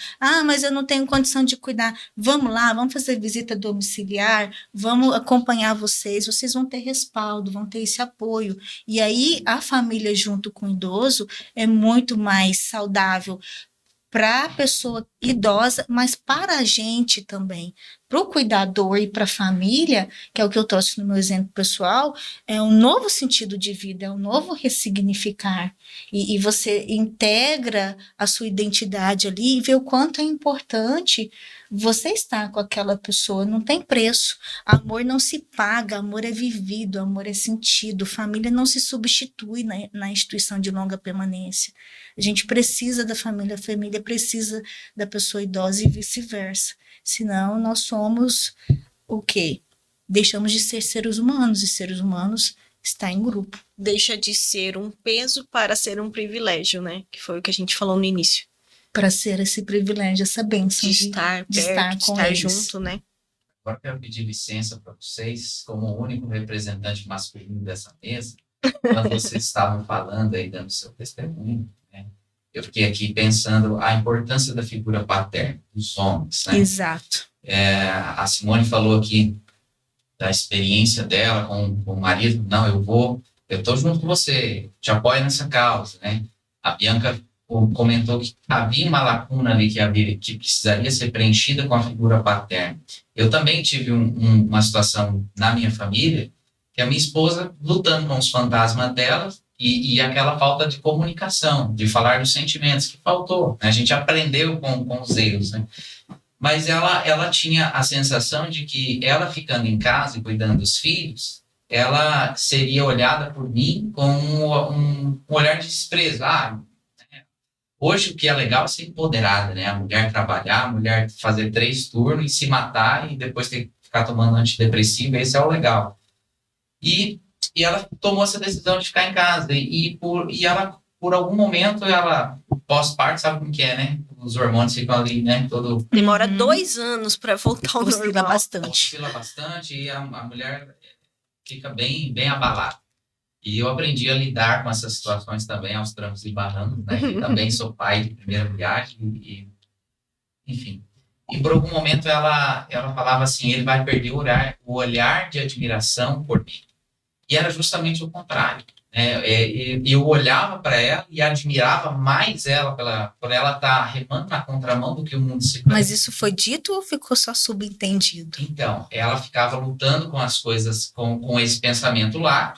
Mas eu não tenho condição de cuidar. Vamos lá, vamos fazer visita domiciliar, vamos acompanhar vocês vão ter respaldo, vão ter esse apoio. E aí a família junto com o idoso é muito mais saudável para a pessoa idosa, mas para a gente também. Para o cuidador e para a família, que é o que eu trouxe no meu exemplo pessoal, é um novo sentido de vida, é um novo ressignificar. E você integra a sua identidade ali e vê o quanto é importante você estar com aquela pessoa. Não tem preço. Amor não se paga, amor é vivido, amor é sentido. Família não se substitui na instituição de longa permanência. A gente precisa da família, a família precisa da pessoa idosa e vice-versa. Senão, nós somos o quê? Deixamos de ser seres humanos, e seres humanos está em grupo. Deixa de ser um peso para ser um privilégio, né? Que foi o que a gente falou no início. Para ser esse privilégio, essa bênção de estar perto, de estar junto, né? Agora quero pedir licença para vocês, como o único representante masculino dessa mesa, quando vocês estavam falando aí, dando seu testemunho, né? Eu fiquei aqui pensando a importância da figura paterna, dos homens, né? Exato. A Simone falou aqui da experiência dela com o marido. Não, eu estou junto com você, te apoio nessa causa, né? A Bianca comentou que havia uma lacuna ali que precisaria ser preenchida com a figura paterna. Eu também tive uma situação na minha família, que a minha esposa, lutando com os fantasmas dela, E aquela falta de comunicação, de falar dos sentimentos, que faltou, né? A gente aprendeu com os erros, né? Mas ela tinha a sensação de que ela ficando em casa e cuidando dos filhos, ela seria olhada por mim com um olhar de desprezo. Hoje o que é legal é ser empoderada, né? A mulher trabalhar, a mulher fazer 3 turnos e se matar e depois ter que ficar tomando antidepressivo, esse é o legal. E ela tomou essa decisão de ficar em casa. E ela, por algum momento, pós-parto, sabe como que é, né? Os hormônios ficam ali, né? Demora 2 anos para voltar ao Oscila normal. bastante. Oscila bastante e a mulher fica bem, bem abalada. E eu aprendi a lidar com essas situações também, aos trancos e barrancos, né? E também sou pai de primeira viagem, enfim. E por algum momento ela falava assim, ele vai perder o olhar de admiração por mim. E era justamente o contrário. Eu olhava para ela e admirava mais ela por ela estar remando na contramão do que o mundo se Mas isso foi dito ou ficou só subentendido? Então, ela ficava lutando com as coisas, com esse pensamento lá,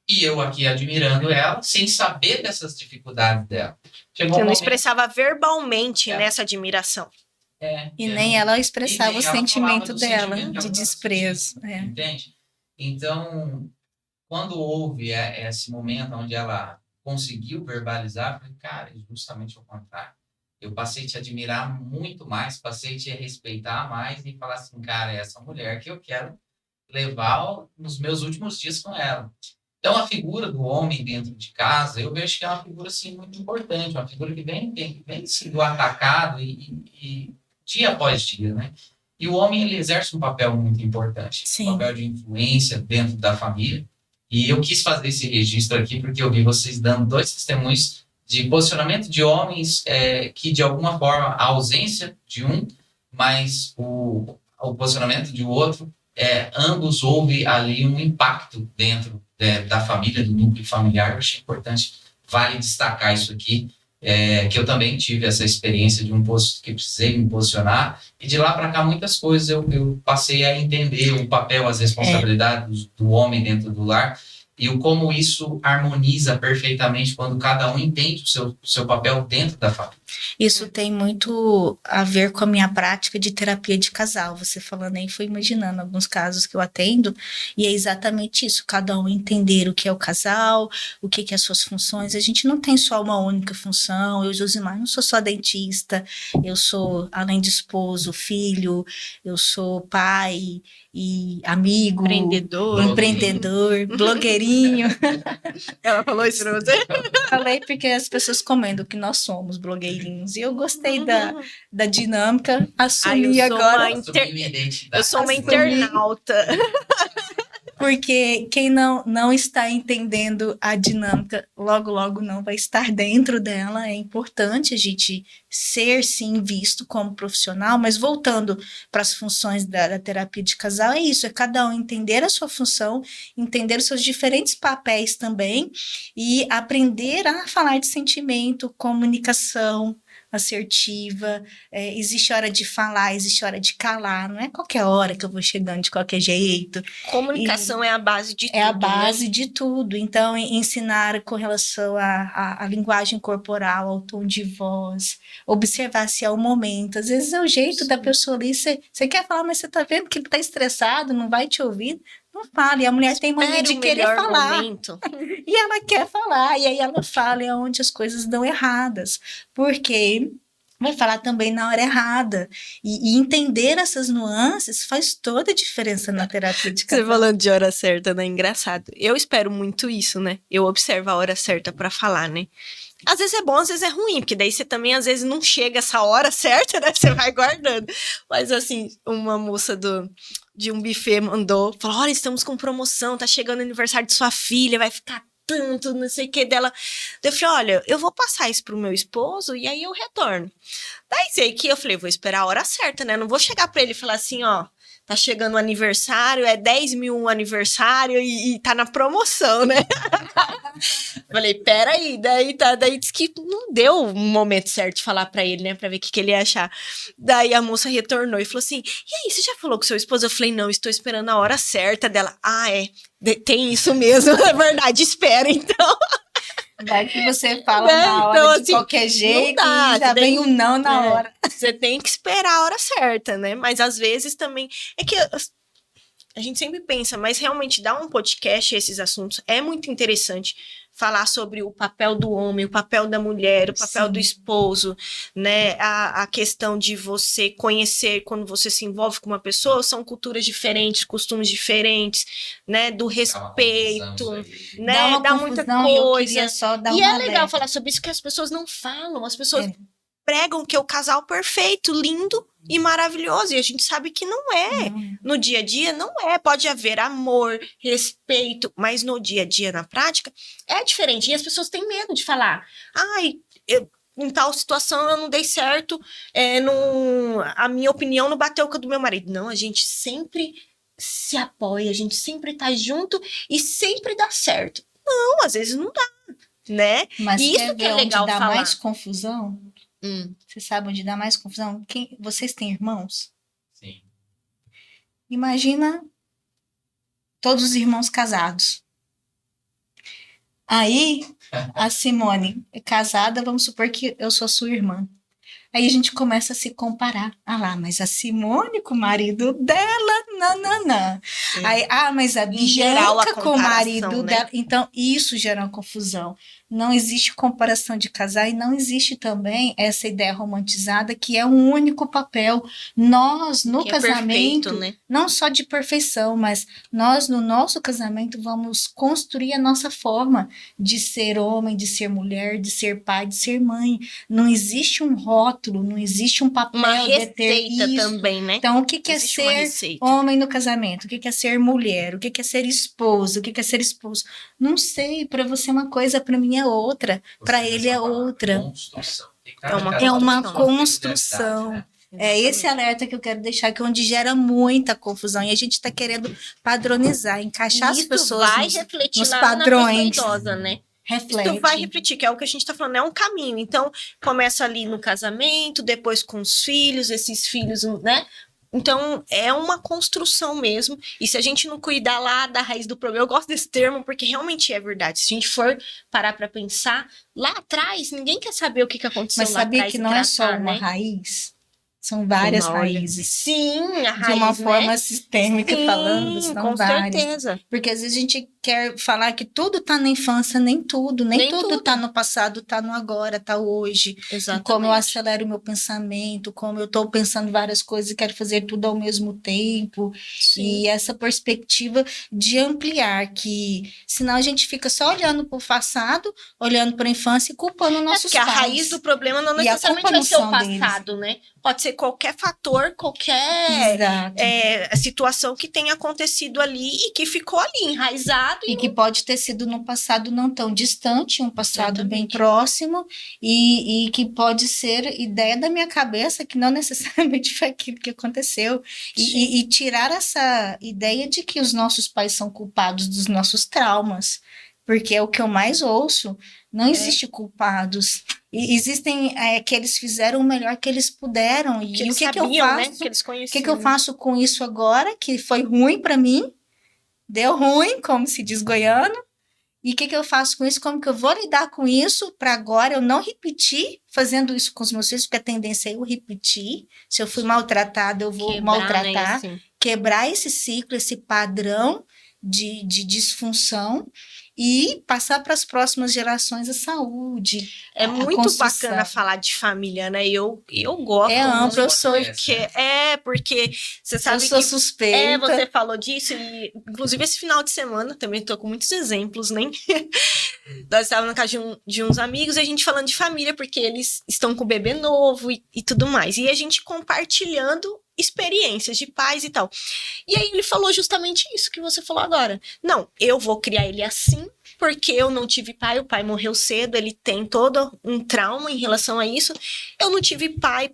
e eu aqui admirando ela, sem saber dessas dificuldades dela. Você não expressava verbalmente nessa admiração. E nem ela expressava o ela sentimento falava do dela, sentimento que ela de estava desprezo. sentindo, entende? Então, quando houve esse momento onde ela conseguiu verbalizar, eu falei, cara, é justamente o contrário. Eu passei a te admirar muito mais, passei a te respeitar mais e falar assim, cara, é essa mulher que eu quero levar nos meus últimos dias com ela. Então, a figura do homem dentro de casa, eu vejo que é uma figura, assim, muito importante, uma figura que vem sendo atacado e dia após dia, né? E o homem, ele exerce um papel muito importante, um papel de influência dentro da família. E eu quis fazer esse registro aqui porque eu vi vocês dando 2 testemunhos de posicionamento de homens que, de alguma forma, a ausência de um, mas o posicionamento de outro, ambos houve ali um impacto dentro da família, do núcleo familiar. Eu achei importante, vale destacar isso aqui, que eu também tive essa experiência de que precisei me posicionar, e de lá para cá muitas coisas eu passei a entender o papel, as responsabilidades do homem dentro do lar, e como isso harmoniza perfeitamente quando cada um entende o seu papel dentro da família. Isso tem muito a ver com a minha prática de terapia de casal. Você falando aí, foi imaginando alguns casos que eu atendo, e é exatamente isso, cada um entender o que é o casal, o que é as suas funções. A gente não tem só uma única função. Eu, Josimar, não sou só dentista, eu sou, além de esposo, filho, eu sou pai e amigo, empreendedor, blogueirinho. Ela falou isso pra você? Falei porque as pessoas comendam que nós somos blogueirinhos. E eu gostei da dinâmica, assumi agora. Eu sou uma internauta. Porque quem não está entendendo a dinâmica, logo não vai estar dentro dela. É importante a gente ser, sim, visto como profissional, mas voltando para as funções da terapia de casal, é isso, é cada um entender a sua função, entender os seus diferentes papéis também e aprender a falar de sentimento, comunicação assertiva, existe hora de falar, existe hora de calar, não é qualquer hora que eu vou chegando de qualquer jeito. Comunicação é a base de tudo. É a base de tudo. Então, ensinar com relação à linguagem corporal, ao tom de voz, observar se é o momento. Às vezes é o jeito da pessoa ali, você quer falar, mas você tá vendo que ele tá estressado, não vai te ouvir. Não fala, e a mulher tem mania de querer falar. E ela quer falar, e aí ela fala, é onde as coisas dão erradas. Porque vai falar também na hora errada. E entender essas nuances faz toda a diferença na terapia de casal. Você falando de hora certa, né? Engraçado. Eu espero muito isso, né? Eu observo a hora certa pra falar, né? Às vezes é bom, às vezes é ruim, porque daí você também, às vezes, não chega essa hora certa, né? Você vai guardando. Mas, assim, uma moça de um buffet falou, olha, estamos com promoção, tá chegando o aniversário de sua filha, vai ficar tanto, não sei o que dela. Eu falei, olha, eu vou passar isso pro meu esposo e aí eu retorno. Daí sei que eu falei, vou esperar a hora certa, né? Não vou chegar pra ele e falar assim, ó, tá chegando o aniversário, é 10 mil um aniversário e tá na promoção, né? Falei, peraí, daí disse que não deu um momento certo de falar pra ele, né, pra ver o que ele ia achar. Daí a moça retornou e falou assim, e aí, você já falou com seu esposo? Eu falei, não, estou esperando a hora certa dela. Ah, tem isso mesmo, é verdade, espera então. Vai que você fala Né? na hora Então, de assim, qualquer jeito dá, e já você vem tem- um não na É. hora. Você tem que esperar a hora certa, né? Mas às vezes também. É que a gente sempre pensa, mas realmente dar um podcast a esses assuntos é muito interessante. Falar sobre o papel do homem, o papel da mulher, o papel Sim. do esposo, né? A questão de você conhecer quando você se envolve com uma pessoa, são culturas diferentes, costumes diferentes, né? Do Dá uma confusão respeito, isso aí. né? Dá uma Dá muita confusão e eu coisa. queria só dar E um é legal alerta. falar sobre isso que as pessoas não falam. As pessoas É. pregam que é o casal perfeito, lindo e maravilhoso. E a gente sabe que não é. Não. No dia a dia, não é. Pode haver amor, respeito, mas no dia a dia, na prática, é diferente. E as pessoas têm medo de falar. Ai, em tal situação eu não dei certo, a minha opinião não bateu com a do meu marido. Não, a gente sempre se apoia, a gente sempre tá junto e sempre dá certo. Não, às vezes não dá, né? Mas E quer isso que ver é onde legal dá falar. mais confusão? Você sabe onde dá mais confusão? Vocês têm irmãos? Sim. Imagina todos os irmãos casados. Aí, a Simone é casada, vamos supor que eu sou sua irmã. Aí a gente começa a se comparar. Ah lá, mas a Simone com o marido dela, não. Sim. Aí, mas a Em geral, a Bianca com o comparação, marido né? dela. Então, isso gera uma confusão. Não existe comparação de casal e não existe também essa ideia romantizada que é um único papel. Nós, no Que é casamento, perfeito, né? não só de perfeição, mas nós, no nosso casamento, vamos construir a nossa forma de ser homem, de ser mulher, de ser pai, de ser mãe. Não existe um rótulo, não existe um papel Uma de ter receita isso. também, né? Então, o que é Existe uma ser receita. homem no casamento? O que é ser mulher? O que é ser esposo? O que é ser esposo? Não sei, para você é uma coisa, para mim é outra, para ele é outra. Construção. É uma Né? construção. É esse alerta que eu quero deixar, que é onde gera muita confusão. E a gente está querendo padronizar, encaixar as Isso pessoas vai nos refletir nos lá padrões. na pessoa idosa, né? reflete. Isso vai refletir, que é o que a gente tá falando, é um caminho. Então, começa ali no casamento, depois com os filhos, esses filhos, né? Então, é uma construção mesmo. E se a gente não cuidar lá da raiz do problema, eu gosto desse termo porque realmente é verdade. Se a gente for parar para pensar, lá atrás, ninguém quer saber o que aconteceu Mas lá sabia atrás. que e não é só tratar, uma né? raiz? São várias Olha, raízes. sim, a raiz, De uma né? forma sistêmica Sim, falando, são com várias. certeza. Porque às vezes a gente quer falar que tudo tá na infância, nem tudo. Nem tudo tá no passado, tá no agora, tá hoje. Exatamente. Como eu acelero o meu pensamento, como eu tô pensando várias coisas e quero fazer tudo ao mesmo tempo. Sim. E essa perspectiva de ampliar, que senão a gente fica só olhando para o passado, olhando para a infância e culpando nossos porque pais. a raiz do problema não E a necessariamente culpa vai não ser o são deles. passado, né? Pode ser qualquer fator, qualquer Exato. situação que tenha acontecido ali e que ficou ali, enraizado. E que pode ter sido no passado não tão distante, um passado bem Exatamente. próximo, e que pode ser ideia da minha cabeça, que não necessariamente foi aquilo que aconteceu. E tirar essa ideia de que os nossos pais são culpados dos nossos traumas, porque é o que eu mais ouço. Não existe culpados. E existem que eles fizeram o melhor que eles puderam. Que E eles o que sabiam, que eu faço? né? Que eles O conheciam. que eu faço com isso agora, que foi ruim para mim? Deu ruim, como se diz goiano. E o que eu faço com isso? Como que eu vou lidar com isso para agora eu não repetir fazendo isso com os meus filhos? Porque a tendência é eu repetir. Se eu fui maltratada, eu vou maltratar. Né, assim. Quebrar esse ciclo, esse padrão de disfunção e passar para as próximas gerações a saúde. É a muito construção. bacana falar de família, né? Eu gosto. É amplo, muito, eu sou- porque você sabe Eu sou que suspeita. você falou disso, e inclusive esse final de semana, também tô com muitos exemplos, né? Nós estávamos na casa de uns amigos e a gente falando de família, porque eles estão com bebê novo e tudo mais. E a gente compartilhando experiências de pais e tal. E aí ele falou justamente isso que você falou agora. Não, eu vou criar ele assim, porque eu não tive pai, o pai morreu cedo, ele tem todo um trauma em relação a isso. Eu não tive pai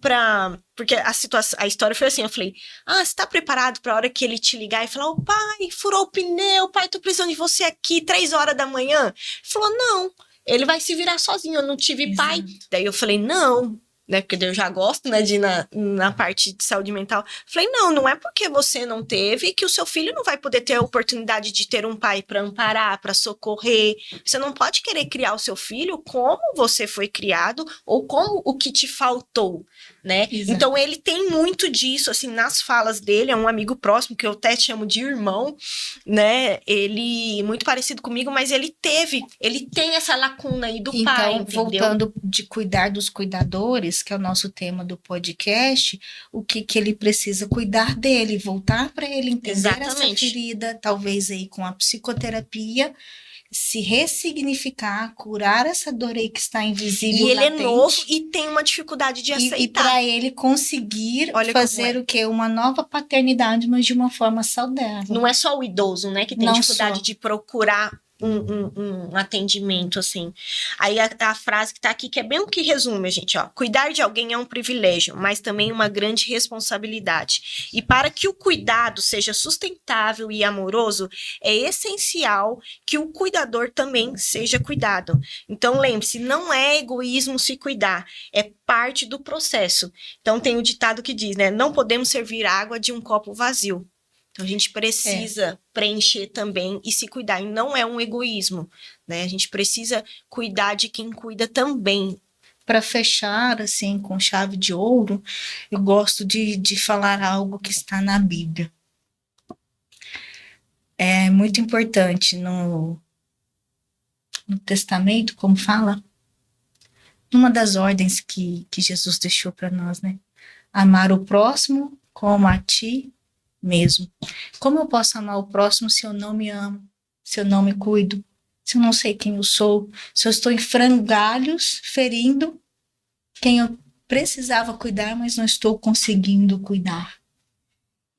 porque a história foi assim, eu falei, você tá preparado pra hora que ele te ligar e falar, ô pai, furou o pneu, pai, tô precisando de você aqui, 3h da manhã? Ele falou, não, ele vai se virar sozinho, eu não tive pai. Daí eu falei, não, né? Porque eu já gosto, né, de ir na parte de saúde mental. Falei, não é porque você não teve que o seu filho não vai poder ter a oportunidade de ter um pai para amparar, para socorrer. Você não pode querer criar o seu filho como você foi criado ou como o que te faltou, né? Exato. Então, ele tem muito disso, assim, nas falas dele. É um amigo próximo, que eu até chamo de irmão, né? Ele, muito parecido comigo, mas ele tem essa lacuna aí do pai, Então, entendeu? voltando de cuidar dos cuidadores, que é o nosso tema do podcast, o que ele precisa cuidar dele, voltar para ele entender Exatamente. essa ferida, talvez aí com a psicoterapia, se ressignificar, curar essa dor aí que está invisível, E ele latente, é novo e tem uma dificuldade de aceitar. e para ele conseguir Olha como fazer é. o quê? Uma nova paternidade, mas de uma forma saudável. Não é só o idoso, né, que tem Não dificuldade só. de procurar um atendimento, assim. Aí a frase que tá aqui, que é bem o que resume, gente, ó. Cuidar de alguém é um privilégio, mas também uma grande responsabilidade. E para que o cuidado seja sustentável e amoroso, é essencial que o cuidador também seja cuidado. Então, lembre-se, não é egoísmo se cuidar, é parte do processo. Então, tem o ditado que diz, né, não podemos servir água de um copo vazio. Então, a gente precisa preencher também e se cuidar. E não é um egoísmo, né? A gente precisa cuidar de quem cuida também. Para fechar, assim, com chave de ouro, eu gosto de falar algo que está na Bíblia. É muito importante no Testamento, como fala, uma das ordens que Jesus deixou para nós, né? Amar o próximo como a ti mesmo. Como eu posso amar o próximo se eu não me amo, se eu não me cuido, se eu não sei quem eu sou, se eu estou em frangalhos ferindo quem eu precisava cuidar, mas não estou conseguindo cuidar.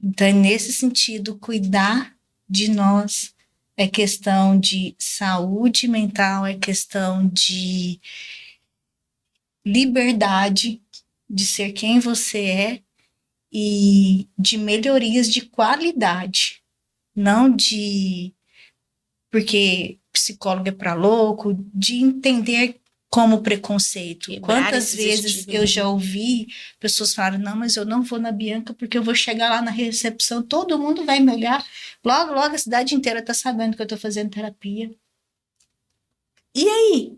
Então, nesse sentido, cuidar de nós é questão de saúde mental, é questão de liberdade de ser quem você é e de melhorias de qualidade, não de porque psicólogo é para louco, de entender como preconceito. Quebrar Quantas esses vezes estigmas, eu já ouvi pessoas falarem, não, mas eu não vou na Bianca porque eu vou chegar lá na recepção, todo mundo vai me olhar, logo a cidade inteira tá sabendo que eu tô fazendo terapia. E aí?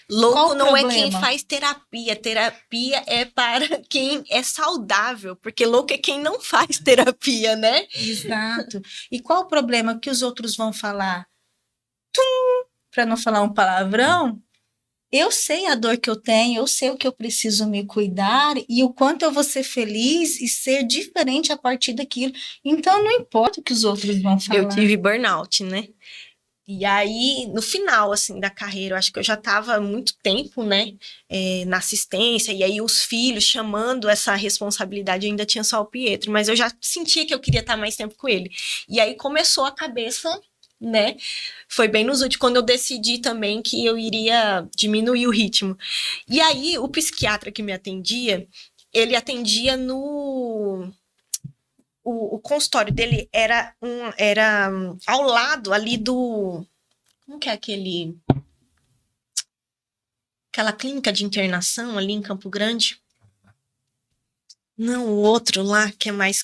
Louco Qual o não é problema? quem faz terapia. Terapia é para quem é saudável, porque louco é quem não faz terapia, né? Exato. E qual o problema que os outros vão falar? Para não falar um palavrão, eu sei a dor que eu tenho, eu sei o que eu preciso me cuidar e o quanto eu vou ser feliz e ser diferente a partir daquilo. Então, não importa o que os outros vão falar. Eu tive burnout, né? E aí, no final, assim, da carreira, eu acho que eu já estava há muito tempo, né, na assistência, e aí os filhos chamando essa responsabilidade, eu ainda tinha só o Pietro, mas eu já sentia que eu queria estar mais tempo com ele. E aí começou a cabeça, né, foi bem nos últimos, quando eu decidi também que eu iria diminuir o ritmo. E aí, o psiquiatra que me atendia, ele atendia no... O consultório dele era ao lado ali do... Como que é aquela clínica de internação ali em Campo Grande? Não, o outro lá que é mais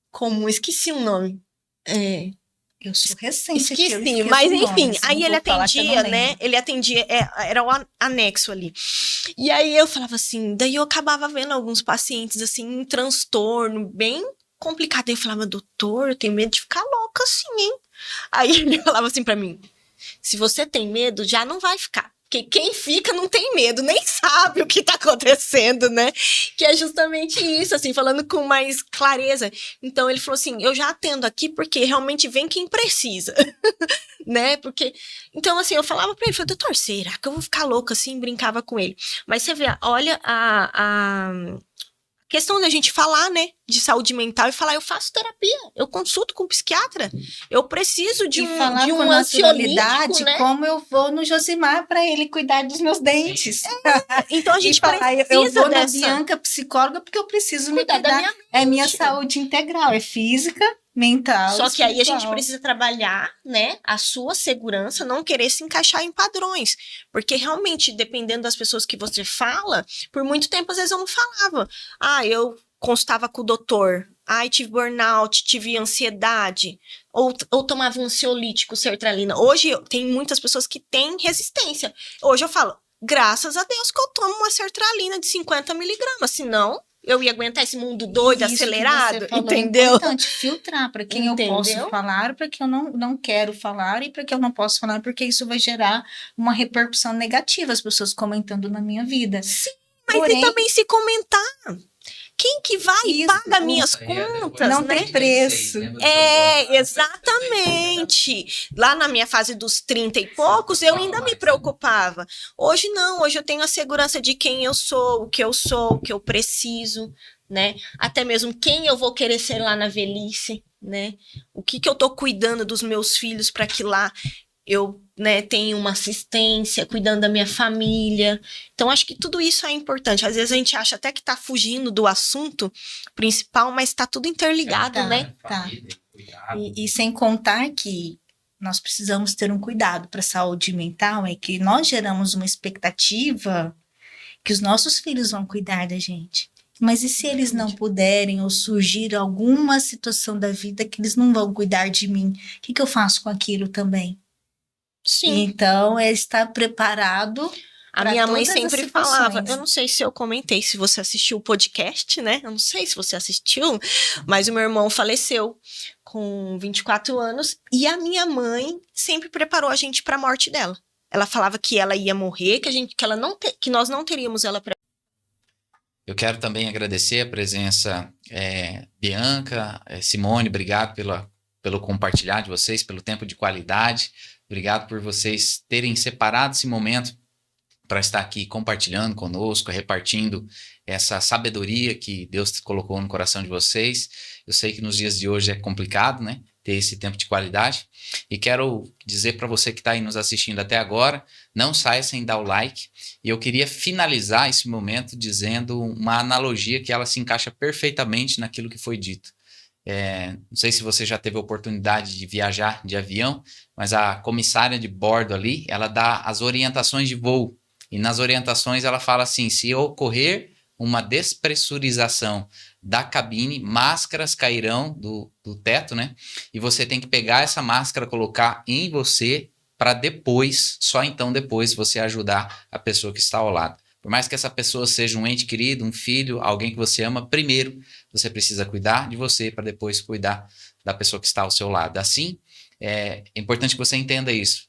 comum, esqueci o nome. Eu sou recente aqui, eu Esqueci, esqueço mas o nome, enfim, assim, aí não ele vou falar que eu não atendia, lembro. né? Ele atendia, era o anexo ali. E aí eu falava assim, daí eu acabava vendo alguns pacientes assim, em transtorno, bem complicado. Aí eu falava, doutor, eu tenho medo de ficar louca assim, hein? Aí ele falava assim pra mim, se você tem medo, já não vai ficar. Porque quem fica não tem medo, nem sabe o que tá acontecendo, né? Que é justamente isso, assim, falando com mais clareza. Então, ele falou assim, eu já atendo aqui porque realmente vem quem precisa, né? Porque... Então, assim, eu falava pra ele, falei, doutor, será que eu vou ficar louca assim? Brincava com ele. Mas você vê, olha a questão da gente falar, né, de saúde mental e falar, eu faço terapia, eu consulto com um psiquiatra, eu preciso de falar de com ansiolítico, naturalidade, né? como eu vou no Josimar para ele cuidar dos meus dentes. Então a gente falar, eu precisa vou na dessa... Bianca psicóloga porque eu preciso me Cuidar da cuidar. minha É minha mente. saúde integral, é física, mental. Só que aí a gente espiritual. precisa trabalhar, né, a sua segurança, não querer se encaixar em padrões. Porque realmente, dependendo das pessoas que você fala, por muito tempo, às vezes eu não falava. Eu constava com o doutor. Tive burnout, tive ansiedade. Ou tomava um ansiolítico, sertralina. Hoje, tem muitas pessoas que têm resistência. Hoje eu falo, graças a Deus que eu tomo uma sertralina de 50 miligramas. Senão, eu ia aguentar esse mundo doido, Isso que acelerado, você falou, entendeu? É importante filtrar para quem eu Entendeu? posso falar, para quem eu não quero falar e para quem eu não posso falar, porque isso vai gerar uma repercussão negativa, as pessoas comentando na minha vida. Sim, mas e também se comentar. Quem que vai e Isso, paga minhas Aí, depois contas, Não né? tem preço. lembra do seu voto? Exatamente. Lá na minha fase dos 30 e poucos, eu ainda me preocupava. Hoje não, hoje eu tenho a segurança de quem eu sou, o que eu preciso, né? Até mesmo quem eu vou querer ser lá na velhice, né? O que eu tô cuidando dos meus filhos para que lá eu, né, tenha uma assistência, cuidando da minha família. Então, acho que tudo isso é importante. Às vezes a gente acha até que tá fugindo do assunto principal, mas tá tudo interligado, Tá. né? Família, cuidado. E sem contar que nós precisamos ter um cuidado para a saúde mental, é que nós geramos uma expectativa que os nossos filhos vão cuidar da gente. Mas e se eles não puderem ou surgir alguma situação da vida que eles não vão cuidar de mim? O que eu faço com aquilo também? Sim. Então, é estar preparado. A pra minha mãe todas as sempre falava, situações. eu não sei se eu comentei, se você assistiu o podcast, né? Eu não sei se você assistiu, mas o meu irmão faleceu com 24 anos e a minha mãe sempre preparou a gente para a morte dela. Ela falava que ela ia morrer, que nós não teríamos ela para. Eu quero também agradecer a presença Bianca, Simone, obrigado pelo compartilhar de vocês, pelo tempo de qualidade. Obrigado por vocês terem separado esse momento para estar aqui compartilhando conosco, repartindo essa sabedoria que Deus colocou no coração de vocês. Eu sei que nos dias de hoje é complicado, né? Ter esse tempo de qualidade. E quero dizer para você que está aí nos assistindo até agora, não saia sem dar o like. E eu queria finalizar esse momento dizendo uma analogia que ela se encaixa perfeitamente naquilo que foi dito. Não sei se você já teve a oportunidade de viajar de avião, mas a comissária de bordo ali, ela dá as orientações de voo. E nas orientações ela fala assim, se ocorrer uma despressurização da cabine, máscaras cairão do teto, né? E você tem que pegar essa máscara, colocar em você para depois, só então depois você ajudar a pessoa que está ao lado. Por mais que essa pessoa seja um ente querido, um filho, alguém que você ama, primeiro você precisa cuidar de você para depois cuidar da pessoa que está ao seu lado. Assim, é importante que você entenda isso.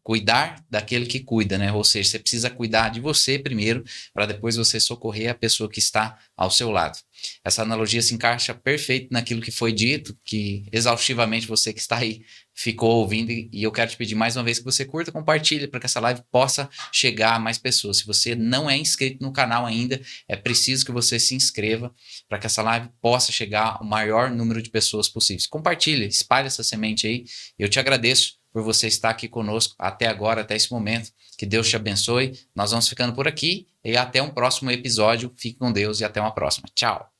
Cuidar daquele que cuida, né? Ou seja, você precisa cuidar de você primeiro para depois você socorrer a pessoa que está ao seu lado. Essa analogia se encaixa perfeito naquilo que foi dito, que exaustivamente você que está aí ficou ouvindo, e eu quero te pedir mais uma vez que você curta, compartilhe para que essa live possa chegar a mais pessoas. Se você não é inscrito no canal ainda, é preciso que você se inscreva para que essa live possa chegar ao maior número de pessoas possíveis. Compartilhe, espalhe essa semente aí. Eu te agradeço por você estar aqui conosco até agora, até esse momento. Que Deus te abençoe. Nós vamos ficando por aqui e até um próximo episódio. Fique com Deus e até uma próxima. Tchau.